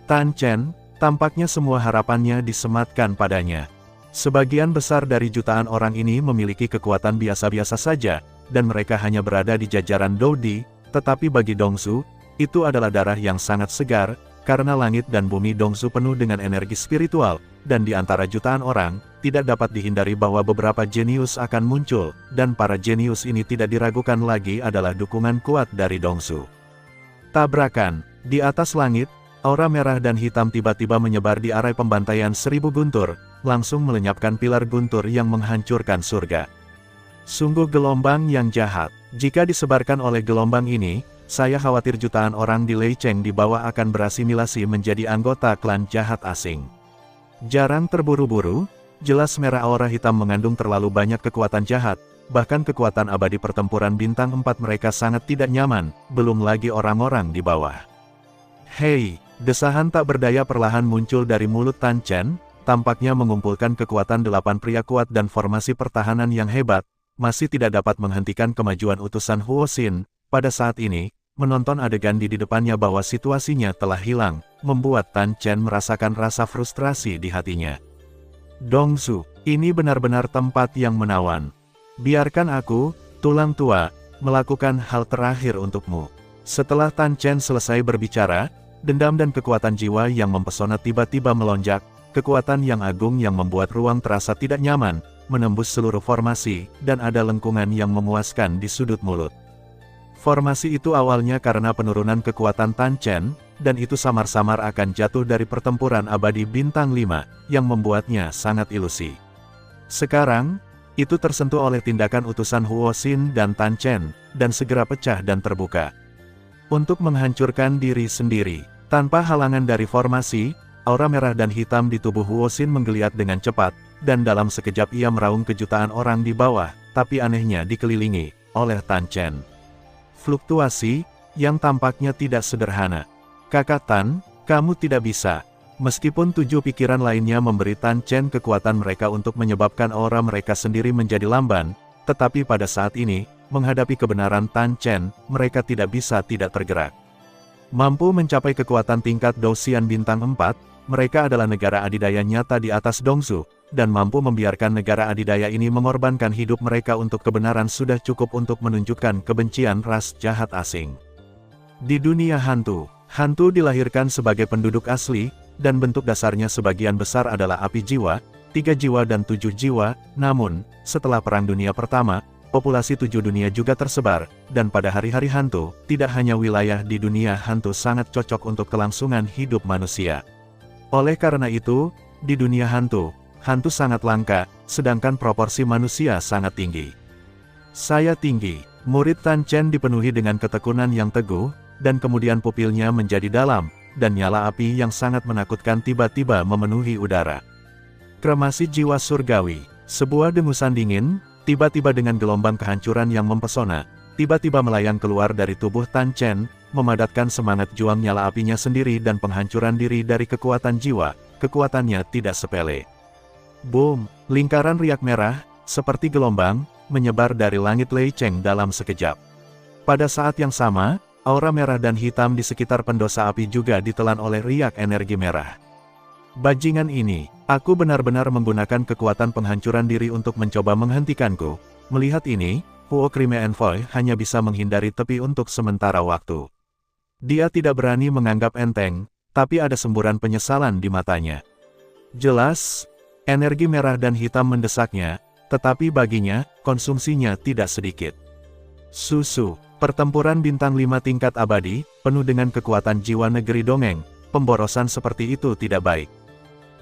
Tan Chen, tampaknya semua harapannya disematkan padanya. Sebagian besar dari jutaan orang ini memiliki kekuatan biasa-biasa saja, dan mereka hanya berada di jajaran Doudi, tetapi bagi Dongzhou, itu adalah darah yang sangat segar, karena langit dan bumi Dongzhou penuh dengan energi spiritual, dan di antara jutaan orang, tidak dapat dihindari bahwa beberapa jenius akan muncul, dan para jenius ini tidak diragukan lagi adalah dukungan kuat dari Dongzhou. Tabrakan, di atas langit, aura merah dan hitam tiba-tiba menyebar di area pembantaian 1000 guntur, langsung melenyapkan pilar guntur yang menghancurkan surga. Sungguh gelombang yang jahat, jika disebarkan oleh gelombang ini, saya khawatir jutaan orang di Lei Cheng di bawah akan berasimilasi menjadi anggota klan jahat asing. Jarang terburu-buru, jelas merah aura hitam mengandung terlalu banyak kekuatan jahat, bahkan kekuatan abadi pertempuran bintang 4 mereka sangat tidak nyaman, belum lagi orang-orang di bawah. Hei, desahan tak berdaya perlahan muncul dari mulut Tan Chen, tampaknya mengumpulkan kekuatan 8 pria kuat dan formasi pertahanan yang hebat, masih tidak dapat menghentikan kemajuan utusan Huo Xin. Pada saat ini, menonton adegan di depannya bahwa situasinya telah hilang, membuat Tan Chen merasakan rasa frustrasi di hatinya. Dongzhou, ini benar-benar tempat yang menawan. Biarkan aku, tulang tua, melakukan hal terakhir untukmu. Setelah Tan Chen selesai berbicara, dendam dan kekuatan jiwa yang mempesona tiba-tiba melonjak, kekuatan yang agung yang membuat ruang terasa tidak nyaman, menembus seluruh formasi, dan ada lengkungan yang memuaskan di sudut mulut. Formasi itu awalnya karena penurunan kekuatan Tan Chen, dan itu samar-samar akan jatuh dari pertempuran abadi bintang 5, yang membuatnya sangat ilusi. Sekarang, itu tersentuh oleh tindakan utusan Huo Xin dan Tan Chen, dan segera pecah dan terbuka. Untuk menghancurkan diri sendiri, tanpa halangan dari formasi, aura merah dan hitam di tubuh Huo Xin menggeliat dengan cepat, dan dalam sekejap ia meraung ke jutaan orang di bawah, tapi anehnya dikelilingi oleh Tan Chen. Fluktuasi, yang tampaknya tidak sederhana. Kakak Tan, kamu tidak bisa. Meskipun 7 pikiran lainnya memberi Tan Chen kekuatan mereka untuk menyebabkan aura mereka sendiri menjadi lamban, tetapi pada saat ini, menghadapi kebenaran Tan Chen, mereka tidak bisa tidak tergerak. Mampu mencapai kekuatan tingkat Douxian bintang 4, mereka adalah negara adidaya nyata di atas Dongzhou, dan mampu membiarkan negara adidaya ini mengorbankan hidup mereka untuk kebenaran sudah cukup untuk menunjukkan kebencian ras jahat asing. Di dunia hantu, hantu dilahirkan sebagai penduduk asli, dan bentuk dasarnya sebagian besar adalah api jiwa, 3 jiwa dan 7 jiwa, namun, setelah Perang Dunia Pertama, populasi 7 dunia juga tersebar, dan pada hari-hari hantu, tidak hanya wilayah di dunia hantu sangat cocok untuk kelangsungan hidup manusia. Oleh karena itu, di dunia hantu, hantu sangat langka, sedangkan proporsi manusia sangat tinggi. Saya tinggi, murid Tan Chen dipenuhi dengan ketekunan yang teguh, dan kemudian pupilnya menjadi dalam, dan nyala api yang sangat menakutkan tiba-tiba memenuhi udara. Kremasi jiwa surgawi, sebuah dengusan dingin, tiba-tiba dengan gelombang kehancuran yang mempesona, tiba-tiba melayang keluar dari tubuh Tan Chen, memadatkan semangat juang nyala apinya sendiri dan penghancuran diri dari kekuatan jiwa, kekuatannya tidak sepele. Boom! Lingkaran riak merah, seperti gelombang, menyebar dari langit Lei Cheng dalam sekejap. Pada saat yang sama, aura merah dan hitam di sekitar pendosa api juga ditelan oleh riak energi merah. Bajingan ini, aku benar-benar menggunakan kekuatan penghancuran diri untuk mencoba menghentikanku. Melihat ini, Huo Crime Envoy hanya bisa menghindari tepi untuk sementara waktu. Dia tidak berani menganggap enteng, tapi ada semburan penyesalan di matanya. Jelas, energi merah dan hitam mendesaknya, tetapi baginya, konsumsinya tidak sedikit. Susu, pertempuran bintang 5 tingkat abadi, penuh dengan kekuatan jiwa negeri dongeng, pemborosan seperti itu tidak baik.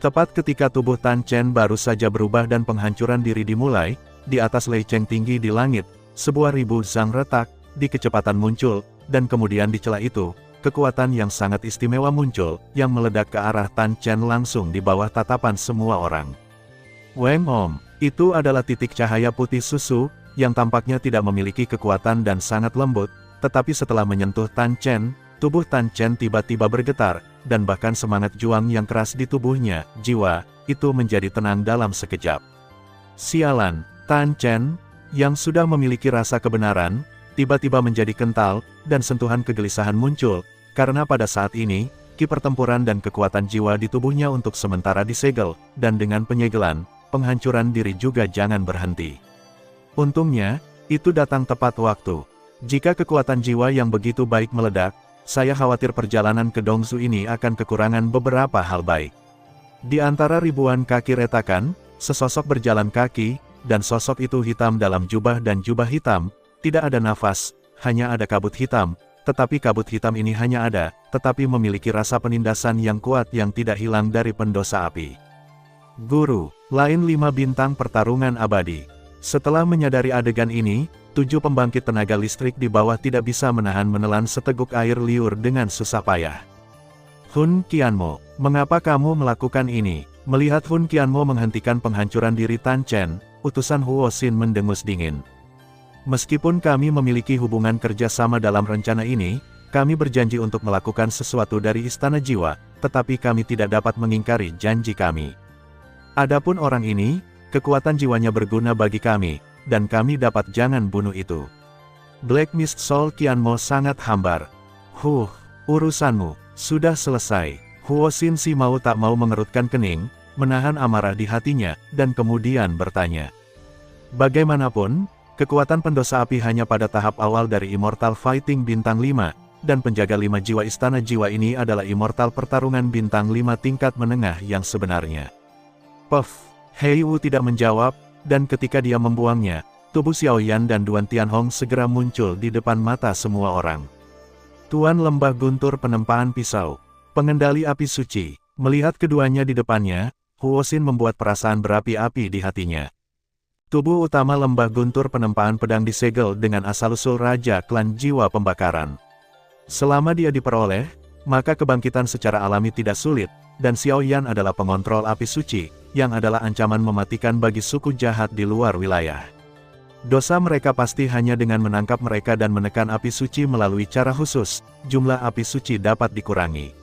Tepat ketika tubuh Tan Chen baru saja berubah dan penghancuran diri dimulai, di atas Lei Cheng tinggi di langit, sebuah ribu zang retak, di kecepatan muncul, dan kemudian di celah itu, kekuatan yang sangat istimewa muncul, yang meledak ke arah Tan Chen langsung di bawah tatapan semua orang. Weng Om, itu adalah titik cahaya putih susu, yang tampaknya tidak memiliki kekuatan dan sangat lembut, tetapi setelah menyentuh Tan Chen, tubuh Tan Chen tiba-tiba bergetar, dan bahkan semangat juang yang keras di tubuhnya, jiwa, itu menjadi tenang dalam sekejap. Sialan, Tan Chen, yang sudah memiliki rasa kebenaran, tiba-tiba menjadi kental, dan sentuhan kegelisahan muncul, karena pada saat ini, ki pertempuran dan kekuatan jiwa di tubuhnya untuk sementara disegel, dan dengan penyegelan, penghancuran diri juga jangan berhenti. Untungnya, itu datang tepat waktu. Jika kekuatan jiwa yang begitu baik meledak, saya khawatir perjalanan ke Dongzu ini akan kekurangan beberapa hal baik. Di antara ribuan kaki retakan, sesosok berjalan kaki, dan sosok itu hitam dalam jubah dan jubah hitam, tidak ada nafas, hanya ada kabut hitam, tetapi kabut hitam ini hanya ada, tetapi memiliki rasa penindasan yang kuat yang tidak hilang dari pendosa api. Guru, lain 5 bintang pertarungan abadi. Setelah menyadari adegan ini, 7 pembangkit tenaga listrik di bawah tidak bisa menelan seteguk air liur dengan susah payah. Hun Qianmo, mengapa kamu melakukan ini? Melihat Hun Qianmo menghentikan penghancuran diri Tan Chen, utusan Huo Xin mendengus dingin. Meskipun kami memiliki hubungan kerja sama dalam rencana ini, kami berjanji untuk melakukan sesuatu dari Istana Jiwa, tetapi kami tidak dapat mengingkari janji kami. Adapun orang ini, kekuatan jiwanya berguna bagi kami, dan kami dapat jangan bunuh itu. Black Mist Soul Qianmo sangat hambar. Urusanmu sudah selesai. Huo Xin si mau tak mau mengerutkan kening, menahan amarah di hatinya, dan kemudian bertanya. Bagaimanapun, kekuatan pendosa api hanya pada tahap awal dari Immortal Fighting Bintang 5, dan penjaga 5 jiwa Istana Jiwa ini adalah Immortal Pertarungan Bintang 5 tingkat menengah yang sebenarnya. Puff, Hei Wu tidak menjawab, dan ketika dia membuangnya, tubuh Xiao Yan dan Duan Tianhong segera muncul di depan mata semua orang. Tuan Lembah Guntur Penempaan Pisau, pengendali api suci, melihat keduanya di depannya, Huo Xin membuat perasaan berapi-api di hatinya. Tubuh utama Lembah Guntur Penempaan Pedang disegel dengan asal-usul Raja Klan Jiwa Pembakaran. Selama dia diperoleh, maka kebangkitan secara alami tidak sulit, dan Xiao Yan adalah pengontrol api suci, yang adalah ancaman mematikan bagi suku jahat di luar wilayah. Dosa mereka pasti hanya dengan menangkap mereka dan menekan api suci melalui cara khusus, jumlah api suci dapat dikurangi.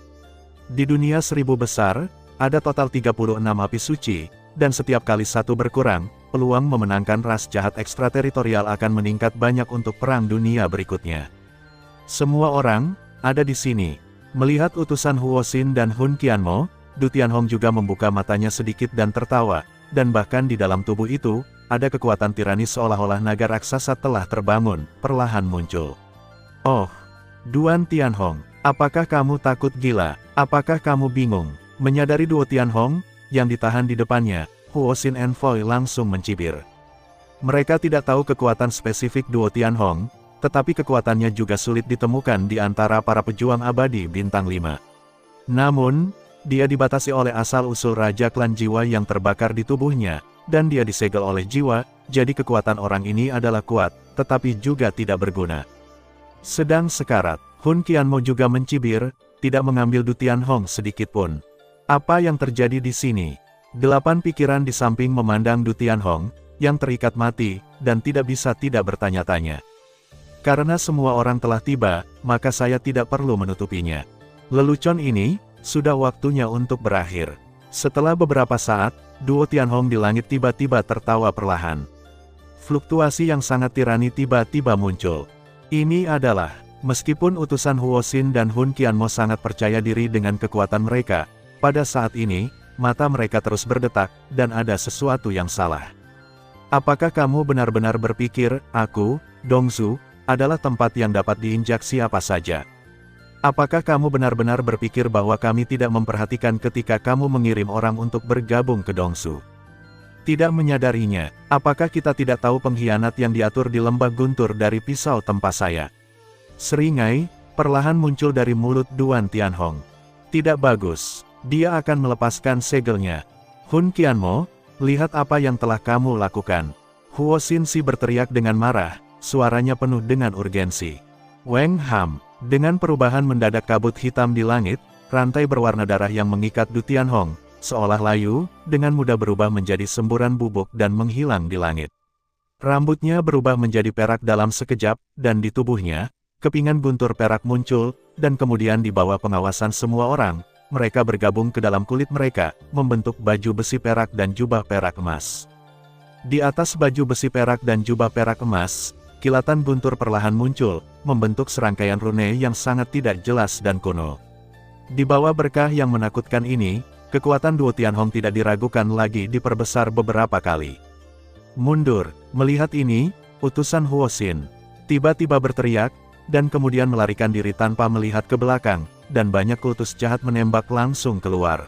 Di dunia 1000 besar, ada total 36 api suci, dan setiap kali satu berkurang, peluang memenangkan ras jahat ekstrateritorial akan meningkat banyak untuk perang dunia berikutnya. Semua orang ada di sini. Melihat utusan Huo Xin dan Hun Qianmo, Du Tianhong juga membuka matanya sedikit dan tertawa, dan bahkan di dalam tubuh itu, ada kekuatan tirani seolah-olah naga raksasa telah terbangun, perlahan muncul. Oh, Duan Tianhong, apakah kamu takut gila? Apakah kamu bingung? Menyadari Duo Tianhong, yang ditahan di depannya, Huo Xin Envoy langsung mencibir. Mereka tidak tahu kekuatan spesifik Duo Tianhong, tetapi kekuatannya juga sulit ditemukan di antara para pejuang abadi bintang 5. Namun, dia dibatasi oleh asal-usul Raja Klan Jiwa yang terbakar di tubuhnya, dan dia disegel oleh jiwa, jadi kekuatan orang ini adalah kuat, tetapi juga tidak berguna. Sedang sekarat, Hun Qianmo juga mencibir, tidak mengambil Du Tianhong sedikitpun. Apa yang terjadi di sini? 8 pikiran di samping memandang Du Tianhong, yang terikat mati, dan tidak bisa tidak bertanya-tanya. Karena semua orang telah tiba, maka saya tidak perlu menutupinya. Lelucon ini, sudah waktunya untuk berakhir. Setelah beberapa saat, duo Tianhong di langit tiba-tiba tertawa perlahan. Fluktuasi yang sangat tirani tiba-tiba muncul. Ini adalah, meskipun utusan Huo Xin dan Hun Qianmo sangat percaya diri dengan kekuatan mereka, pada saat ini, mata mereka terus berdetak, dan ada sesuatu yang salah. Apakah kamu benar-benar berpikir, aku, Dongzu, adalah tempat yang dapat diinjak siapa saja? Apakah kamu benar-benar berpikir bahwa kami tidak memperhatikan ketika kamu mengirim orang untuk bergabung ke Dongzu? Tidak menyadarinya, apakah kita tidak tahu pengkhianat yang diatur di lembah guntur dari pisau tempa saya? Seringai, perlahan muncul dari mulut Duan Tianhong. Tidak bagus, dia akan melepaskan segelnya. Hun Qianmo, lihat apa yang telah kamu lakukan. Huo Xinxi berteriak dengan marah, suaranya penuh dengan urgensi. Weng Ham, dengan perubahan mendadak kabut hitam di langit, rantai berwarna darah yang mengikat Du Tianhong, seolah layu, dengan mudah berubah menjadi semburan bubuk dan menghilang di langit. Rambutnya berubah menjadi perak dalam sekejap, dan di tubuhnya, kepingan guntur perak muncul, dan kemudian di bawah pengawasan semua orang, mereka bergabung ke dalam kulit mereka, membentuk baju besi perak dan jubah perak emas. Di atas baju besi perak dan jubah perak emas, kilatan guntur perlahan muncul, membentuk serangkaian rune yang sangat tidak jelas dan kuno. Di bawah berkah yang menakutkan ini, kekuatan duo Tianhong tidak diragukan lagi diperbesar beberapa kali. Mundur, melihat ini, utusan Huo Xin tiba-tiba berteriak, dan kemudian melarikan diri tanpa melihat ke belakang, dan banyak kultus jahat menembak langsung keluar.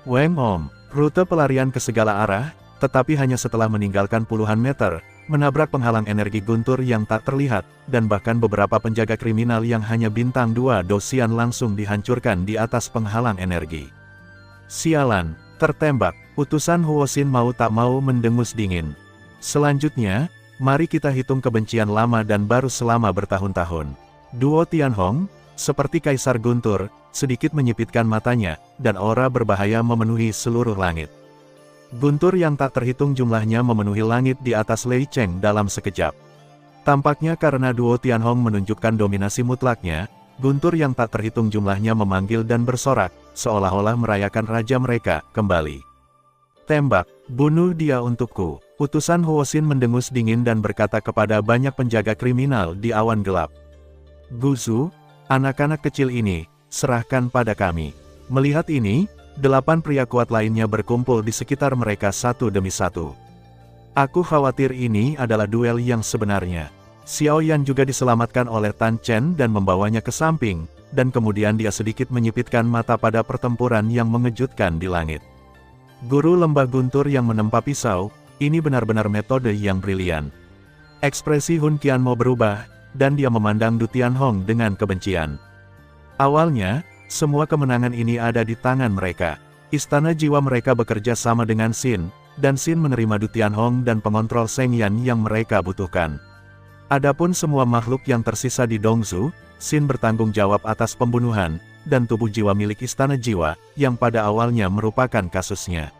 Weng Om, rute pelarian ke segala arah, tetapi hanya setelah meninggalkan puluhan meter, menabrak penghalang energi guntur yang tak terlihat, dan bahkan beberapa penjaga kriminal yang hanya bintang 2 dosian langsung dihancurkan di atas penghalang energi. Sialan, tertembak, utusan Huo Xin mau tak mau mendengus dingin. Selanjutnya, mari kita hitung kebencian lama dan baru selama bertahun-tahun. Duo Tianhong, seperti Kaisar Guntur, sedikit menyipitkan matanya, dan aura berbahaya memenuhi seluruh langit. Guntur yang tak terhitung jumlahnya memenuhi langit di atas Lei Cheng dalam sekejap. Tampaknya karena duo Tianhong menunjukkan dominasi mutlaknya, guntur yang tak terhitung jumlahnya memanggil dan bersorak, seolah-olah merayakan raja mereka kembali. Tembak, bunuh dia untukku. Utusan Huo Xin mendengus dingin dan berkata kepada banyak penjaga kriminal di awan gelap. Guzu, anak-anak kecil ini, serahkan pada kami. Melihat ini, 8 pria kuat lainnya berkumpul di sekitar mereka satu demi satu. Aku khawatir ini adalah duel yang sebenarnya. Xiao Yan juga diselamatkan oleh Tan Chen dan membawanya ke samping, dan kemudian dia sedikit menyipitkan mata pada pertempuran yang mengejutkan di langit. Guru lembah guntur yang menempa pisau, ini benar-benar metode yang brilian. Ekspresi Hun Qianmo berubah, dan dia memandang Du Tianhong dengan kebencian. Awalnya, semua kemenangan ini ada di tangan mereka. Istana jiwa mereka bekerja sama dengan Xin, dan Xin menerima Du Tianhong dan pengontrol Seng Yan yang mereka butuhkan. Adapun semua makhluk yang tersisa di Dongzu, Xin bertanggung jawab atas pembunuhan, dan tubuh jiwa milik Istana Jiwa, yang pada awalnya merupakan kasusnya.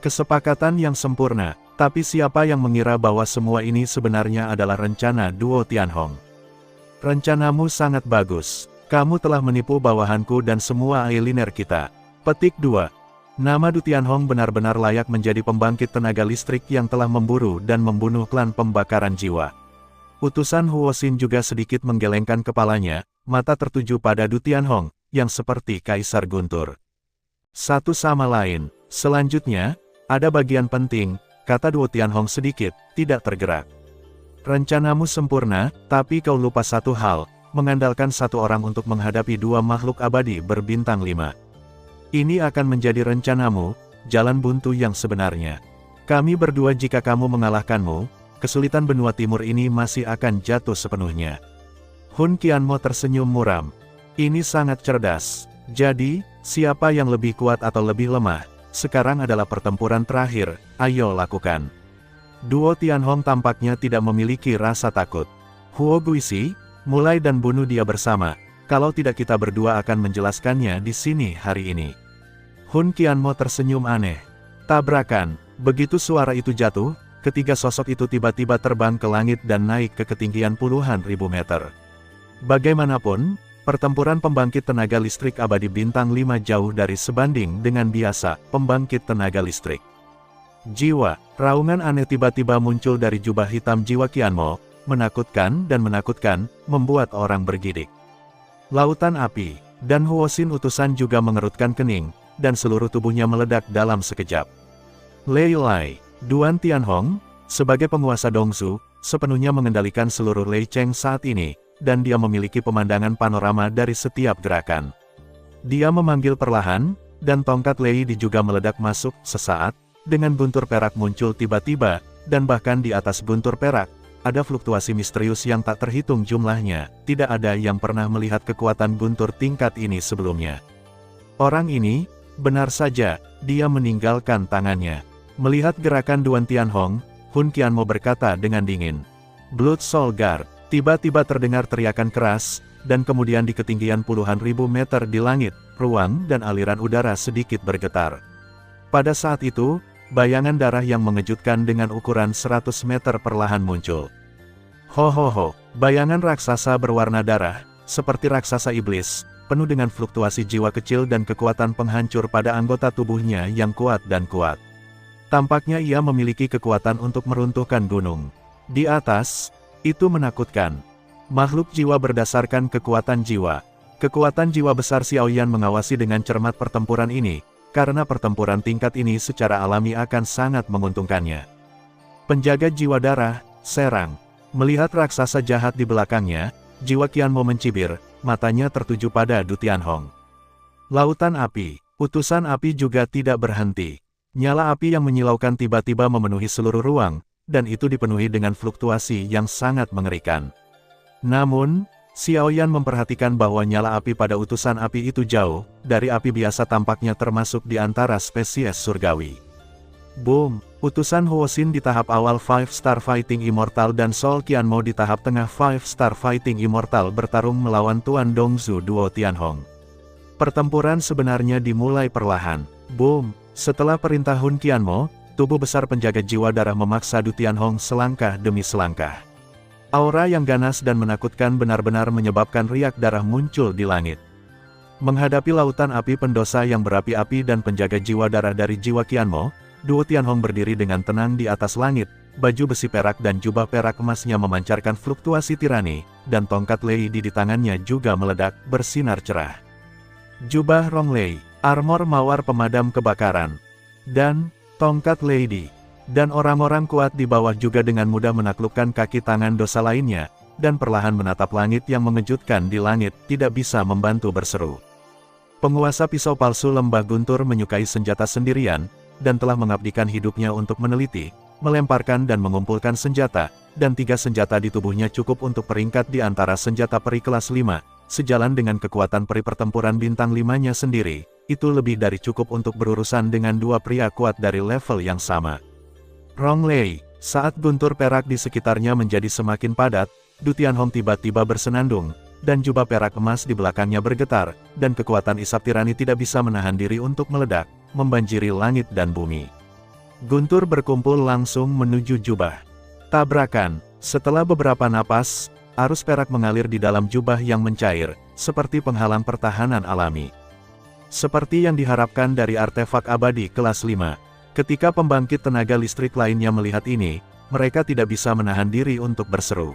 Kesepakatan yang sempurna, tapi siapa yang mengira bahwa semua ini sebenarnya adalah rencana duo Tianhong? Rencanamu sangat bagus. Kamu telah menipu bawahanku dan semua ailiner kita. Petik 2. Nama Du Tianhong benar-benar layak menjadi pembangkit tenaga listrik yang telah memburu dan membunuh klan pembakaran jiwa. Utusan Huo Xin juga sedikit menggelengkan kepalanya, mata tertuju pada Du Tianhong, yang seperti Kaisar Guntur. Satu sama lain. Selanjutnya, ada bagian penting, kata Duo Tianhong sedikit, tidak tergerak. Rencanamu sempurna, tapi kau lupa satu hal, mengandalkan satu orang untuk menghadapi 2 makhluk abadi berbintang 5. Ini akan menjadi rencanamu, jalan buntu yang sebenarnya. Kami berdua jika kamu mengalahkanmu, kesulitan benua timur ini masih akan jatuh sepenuhnya. Hun Qianmo tersenyum muram. Ini sangat cerdas. Jadi, siapa yang lebih kuat atau lebih lemah, sekarang adalah pertempuran terakhir, ayo lakukan. Duo Tianhong tampaknya tidak memiliki rasa takut. Huo Guisi, mulai dan bunuh dia bersama, kalau tidak kita berdua akan menjelaskannya di sini hari ini. Hun Qianmo tersenyum aneh. Tabrakan, begitu suara itu jatuh, ketiga sosok itu tiba-tiba terbang ke langit dan naik ke ketinggian puluhan ribu meter. Bagaimanapun, pertempuran pembangkit tenaga listrik abadi bintang 5 jauh dari sebanding dengan biasa pembangkit tenaga listrik. Jiwa, raungan aneh tiba-tiba muncul dari jubah hitam jiwa Qianmo, menakutkan, membuat orang bergidik. Lautan api, dan Huoxin utusan juga mengerutkan kening, dan seluruh tubuhnya meledak dalam sekejap. Lei Lai, Duan Tianhong, sebagai penguasa Dongzhou, sepenuhnya mengendalikan seluruh Lei Cheng saat ini, dan dia memiliki pemandangan panorama dari setiap gerakan. Dia memanggil perlahan, dan tongkat Lei Di juga meledak masuk sesaat, dengan guntur perak muncul tiba-tiba, dan bahkan di atas guntur perak, ada fluktuasi misterius yang tak terhitung jumlahnya, tidak ada yang pernah melihat kekuatan guntur tingkat ini sebelumnya. Orang ini, benar saja, dia meninggalkan tangannya. Melihat gerakan Duan Tianhong, Hun Qianmo berkata dengan dingin, "Blood Soul Guard." Tiba-tiba terdengar teriakan keras, dan kemudian di ketinggian puluhan ribu meter di langit, ruang dan aliran udara sedikit bergetar. Pada saat itu, bayangan darah yang mengejutkan dengan ukuran 100 meter perlahan muncul. Ho, bayangan raksasa berwarna darah, seperti raksasa iblis, penuh dengan fluktuasi jiwa kecil dan kekuatan penghancur pada anggota tubuhnya yang kuat dan kuat. Tampaknya ia memiliki kekuatan untuk meruntuhkan gunung. Di atas, itu menakutkan. Makhluk jiwa berdasarkan kekuatan jiwa. Kekuatan jiwa besar Xiaoyan mengawasi dengan cermat pertempuran ini, karena pertempuran tingkat ini secara alami akan sangat menguntungkannya. Penjaga jiwa darah, serang. Melihat raksasa jahat di belakangnya, jiwa Qianmo mencibir, matanya tertuju pada Du Tianhong. Lautan api, utusan api juga tidak berhenti. Nyala api yang menyilaukan tiba-tiba memenuhi seluruh ruang, dan itu dipenuhi dengan fluktuasi yang sangat mengerikan. Namun, Xiaoyan memperhatikan bahwa nyala api pada utusan api itu jauh dari api biasa, tampaknya termasuk di antara spesies surgawi. Boom! Utusan Huoxin di tahap awal 5-star Fighting Immortal dan Soul Qianmo di tahap tengah 5-star Fighting Immortal bertarung melawan Tuan Dongzhou Duo Tianhong. Pertempuran sebenarnya dimulai perlahan. Boom! Setelah perintah Hun Qianmo, tubuh besar penjaga jiwa darah memaksa Du Tianhong selangkah demi selangkah. Aura yang ganas dan menakutkan benar-benar menyebabkan riak darah muncul di langit. Menghadapi lautan api pendosa yang berapi-api dan penjaga jiwa darah dari jiwa Qianmo, Duo Tianhong berdiri dengan tenang di atas langit, baju besi perak dan jubah perak emasnya memancarkan fluktuasi tirani, dan tongkat Lei Di tangannya juga meledak, bersinar cerah. Jubah Rong Lei, armor mawar pemadam kebakaran, dan tongkat Lei Di, dan orang-orang kuat di bawah juga dengan mudah menaklukkan kaki tangan dosa lainnya, dan perlahan menatap langit yang mengejutkan di langit, tidak bisa membantu berseru. Penguasa pisau palsu lembah guntur menyukai senjata sendirian, dan telah mengabdikan hidupnya untuk meneliti, melemparkan dan mengumpulkan senjata, dan 3 senjata di tubuhnya cukup untuk peringkat di antara senjata peri kelas 5, sejalan dengan kekuatan peri pertempuran bintang 5-nya sendiri. Itu lebih dari cukup untuk berurusan dengan 2 pria kuat dari level yang sama. Rong Lei, saat guntur perak di sekitarnya menjadi semakin padat, Du Tianhong tiba-tiba bersenandung, dan jubah perak emas di belakangnya bergetar, dan kekuatan isap tirani tidak bisa menahan diri untuk meledak, membanjiri langit dan bumi. Guntur berkumpul langsung menuju jubah. Tabrakan, setelah beberapa napas, arus perak mengalir di dalam jubah yang mencair, seperti penghalang pertahanan alami. Seperti yang diharapkan dari artefak abadi kelas 5, ketika pembangkit tenaga listrik lainnya melihat ini, mereka tidak bisa menahan diri untuk berseru.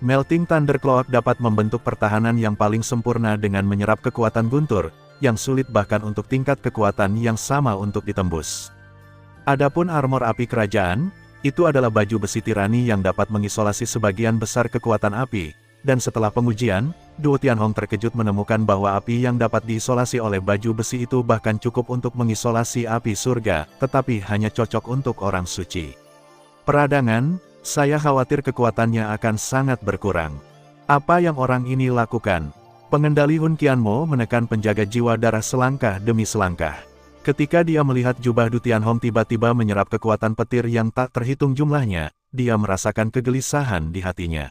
Melting Thunder Cloak dapat membentuk pertahanan yang paling sempurna dengan menyerap kekuatan guntur, yang sulit bahkan untuk tingkat kekuatan yang sama untuk ditembus. Adapun armor api kerajaan, itu adalah baju besi tirani yang dapat mengisolasi sebagian besar kekuatan api, dan setelah pengujian, Duo Tianhong terkejut menemukan bahwa api yang dapat diisolasi oleh baju besi itu bahkan cukup untuk mengisolasi api surga, tetapi hanya cocok untuk orang suci. Peradangan, saya khawatir kekuatannya akan sangat berkurang. Apa yang orang ini lakukan? Pengendali Hun Qianmo menekan penjaga jiwa darah selangkah demi selangkah. Ketika dia melihat jubah Du Tianhong tiba-tiba menyerap kekuatan petir yang tak terhitung jumlahnya, dia merasakan kegelisahan di hatinya.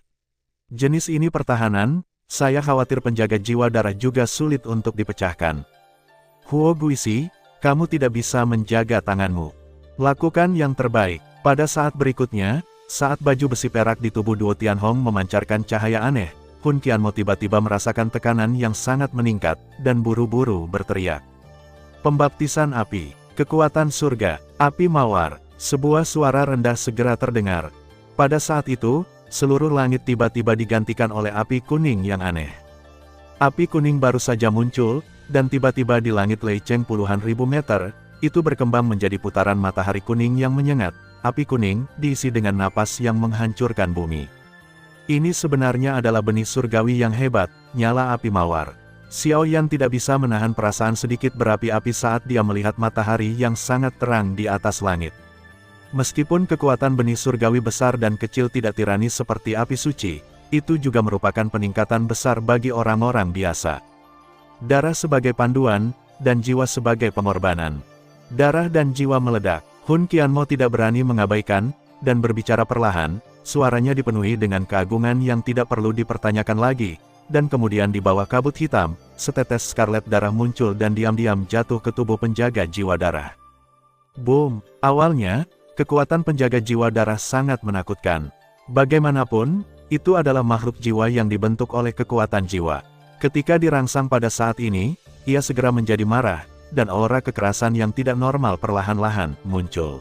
Jenis ini pertahanan, saya khawatir penjaga jiwa darah juga sulit untuk dipecahkan. Huo Guisi, kamu tidak bisa menjaga tanganmu. Lakukan yang terbaik. Pada saat berikutnya, saat baju besi perak di tubuh Duo Tianhong memancarkan cahaya aneh, Hun Qianmo tiba-tiba merasakan tekanan yang sangat meningkat, dan buru-buru berteriak. Pembaptisan api, kekuatan surga, api mawar, sebuah suara rendah segera terdengar. Pada saat itu, seluruh langit tiba-tiba digantikan oleh api kuning yang aneh. Api kuning baru saja muncul, dan tiba-tiba di langit Lei Cheng puluhan ribu meter, itu berkembang menjadi putaran matahari kuning yang menyengat. Api kuning, diisi dengan napas yang menghancurkan bumi. Ini sebenarnya adalah benih surgawi yang hebat, nyala api mawar. Xiao Yan tidak bisa menahan perasaan sedikit berapi-api saat dia melihat matahari yang sangat terang di atas langit. Meskipun kekuatan benih surgawi besar dan kecil tidak tirani seperti api suci, itu juga merupakan peningkatan besar bagi orang-orang biasa. Darah sebagai panduan, dan jiwa sebagai pengorbanan. Darah dan jiwa meledak. Hun Qianmo tidak berani mengabaikan, dan berbicara perlahan, suaranya dipenuhi dengan keagungan yang tidak perlu dipertanyakan lagi, dan kemudian di bawah kabut hitam, setetes skarlet darah muncul dan diam-diam jatuh ke tubuh penjaga jiwa darah. Boom! Awalnya, kekuatan penjaga jiwa darah sangat menakutkan. Bagaimanapun, itu adalah makhluk jiwa yang dibentuk oleh kekuatan jiwa. Ketika dirangsang pada saat ini, ia segera menjadi marah, dan aura kekerasan yang tidak normal perlahan-lahan muncul.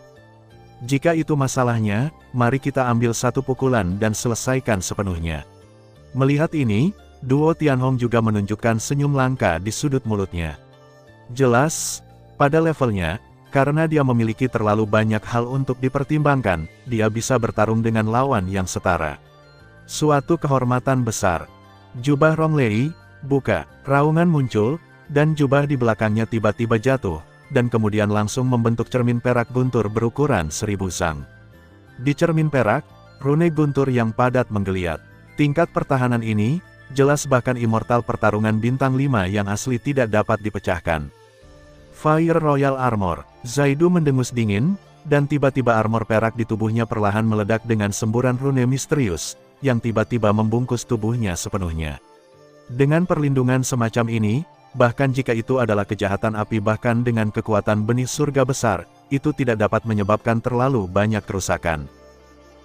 Jika itu masalahnya, mari kita ambil satu pukulan dan selesaikan sepenuhnya. Melihat ini, Duo Tianhong juga menunjukkan senyum langka di sudut mulutnya. Jelas, pada levelnya, karena dia memiliki terlalu banyak hal untuk dipertimbangkan, dia bisa bertarung dengan lawan yang setara. Suatu kehormatan besar. Jubah Ronglei, buka, raungan muncul, dan jubah di belakangnya tiba-tiba jatuh, dan kemudian langsung membentuk cermin perak guntur berukuran 1000 sang. Di cermin perak, rune guntur yang padat menggeliat. Tingkat pertahanan ini, jelas bahkan immortal pertarungan bintang 5 yang asli tidak dapat dipecahkan. Fire Royal Armor, Zaidu mendengus dingin, dan tiba-tiba armor perak di tubuhnya perlahan meledak dengan semburan rune misterius, yang tiba-tiba membungkus tubuhnya sepenuhnya. Dengan perlindungan semacam ini, bahkan jika itu adalah kejahatan api bahkan dengan kekuatan benih surga besar, itu tidak dapat menyebabkan terlalu banyak kerusakan.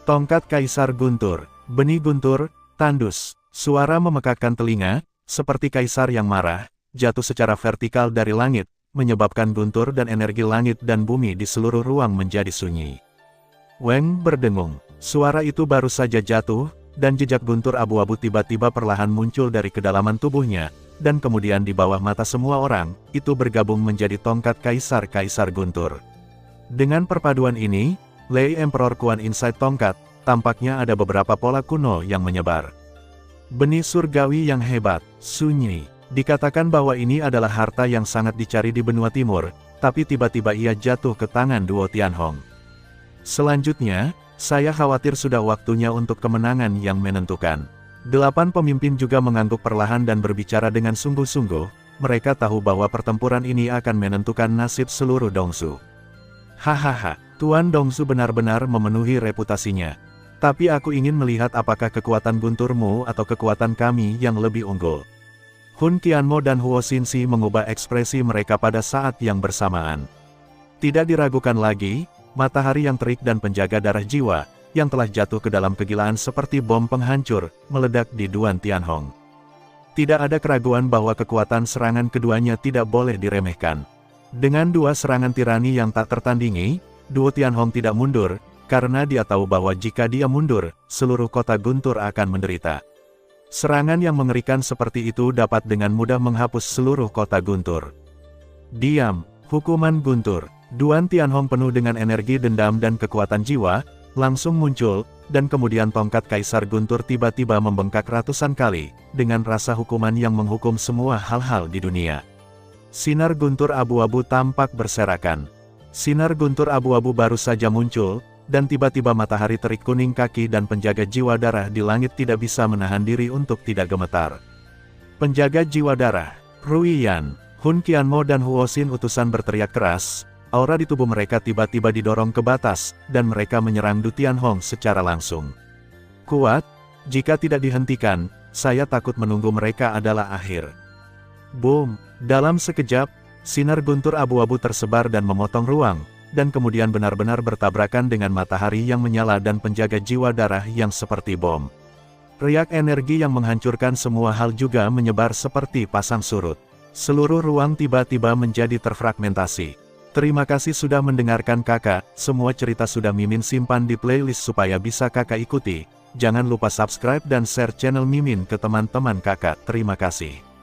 Tongkat Kaisar Guntur, benih guntur, tandus, suara memekakkan telinga, seperti kaisar yang marah, jatuh secara vertikal dari langit, menyebabkan guntur dan energi langit dan bumi di seluruh ruang menjadi sunyi. Weng berdengung, suara itu baru saja jatuh, dan jejak guntur abu-abu tiba-tiba perlahan muncul dari kedalaman tubuhnya, dan kemudian di bawah mata semua orang, itu bergabung menjadi tongkat Kaisar Guntur. Dengan perpaduan ini, Lei Emperor Kuan inside tongkat, tampaknya ada beberapa pola kuno yang menyebar. Benih surgawi yang hebat, sunyi. Dikatakan bahwa ini adalah harta yang sangat dicari di benua timur, tapi tiba-tiba ia jatuh ke tangan Duo Tianhong. Selanjutnya, saya khawatir sudah waktunya untuk kemenangan yang menentukan. 8 pemimpin juga mengangguk perlahan dan berbicara dengan sungguh-sungguh, mereka tahu bahwa pertempuran ini akan menentukan nasib seluruh Dongsu. Hahaha, Tuan Dongsu benar-benar memenuhi reputasinya. Tapi aku ingin melihat apakah kekuatan gunturmu atau kekuatan kami yang lebih unggul. Hun Qianmo dan Huo Xinxi mengubah ekspresi mereka pada saat yang bersamaan. Tidak diragukan lagi, matahari yang terik dan penjaga darah jiwa, yang telah jatuh ke dalam kegilaan seperti bom penghancur, meledak di Duan Tianhong. Tidak ada keraguan bahwa kekuatan serangan keduanya tidak boleh diremehkan. Dengan 2 serangan tirani yang tak tertandingi, Duo Tianhong tidak mundur, karena dia tahu bahwa jika dia mundur, seluruh kota guntur akan menderita. Serangan yang mengerikan seperti itu dapat dengan mudah menghapus seluruh kota guntur. Diam, hukuman guntur. Duan Tianhong penuh dengan energi dendam dan kekuatan jiwa, langsung muncul, dan kemudian tongkat Kaisar Guntur tiba-tiba membengkak ratusan kali, dengan rasa hukuman yang menghukum semua hal-hal di dunia. Sinar guntur abu-abu tampak berserakan. Sinar guntur abu-abu baru saja muncul, dan tiba-tiba matahari terik kuning kaki dan penjaga jiwa darah di langit tidak bisa menahan diri untuk tidak gemetar. Penjaga jiwa darah, Ruiyan, Hun Qianmo dan Huo Xin utusan berteriak keras, aura di tubuh mereka tiba-tiba didorong ke batas, dan mereka menyerang Du Tianhong secara langsung. Kuat, jika tidak dihentikan, saya takut menunggu mereka adalah akhir. Boom, dalam sekejap, sinar guntur abu-abu tersebar dan memotong ruang, dan kemudian benar-benar bertabrakan dengan matahari yang menyala dan penjaga jiwa darah yang seperti bom. Riak energi yang menghancurkan semua hal juga menyebar seperti pasang surut. Seluruh ruang tiba-tiba menjadi terfragmentasi. Terima kasih sudah mendengarkan kakak, semua cerita sudah Mimin simpan di playlist supaya bisa kakak ikuti. Jangan lupa subscribe dan share channel Mimin ke teman-teman kakak. Terima kasih.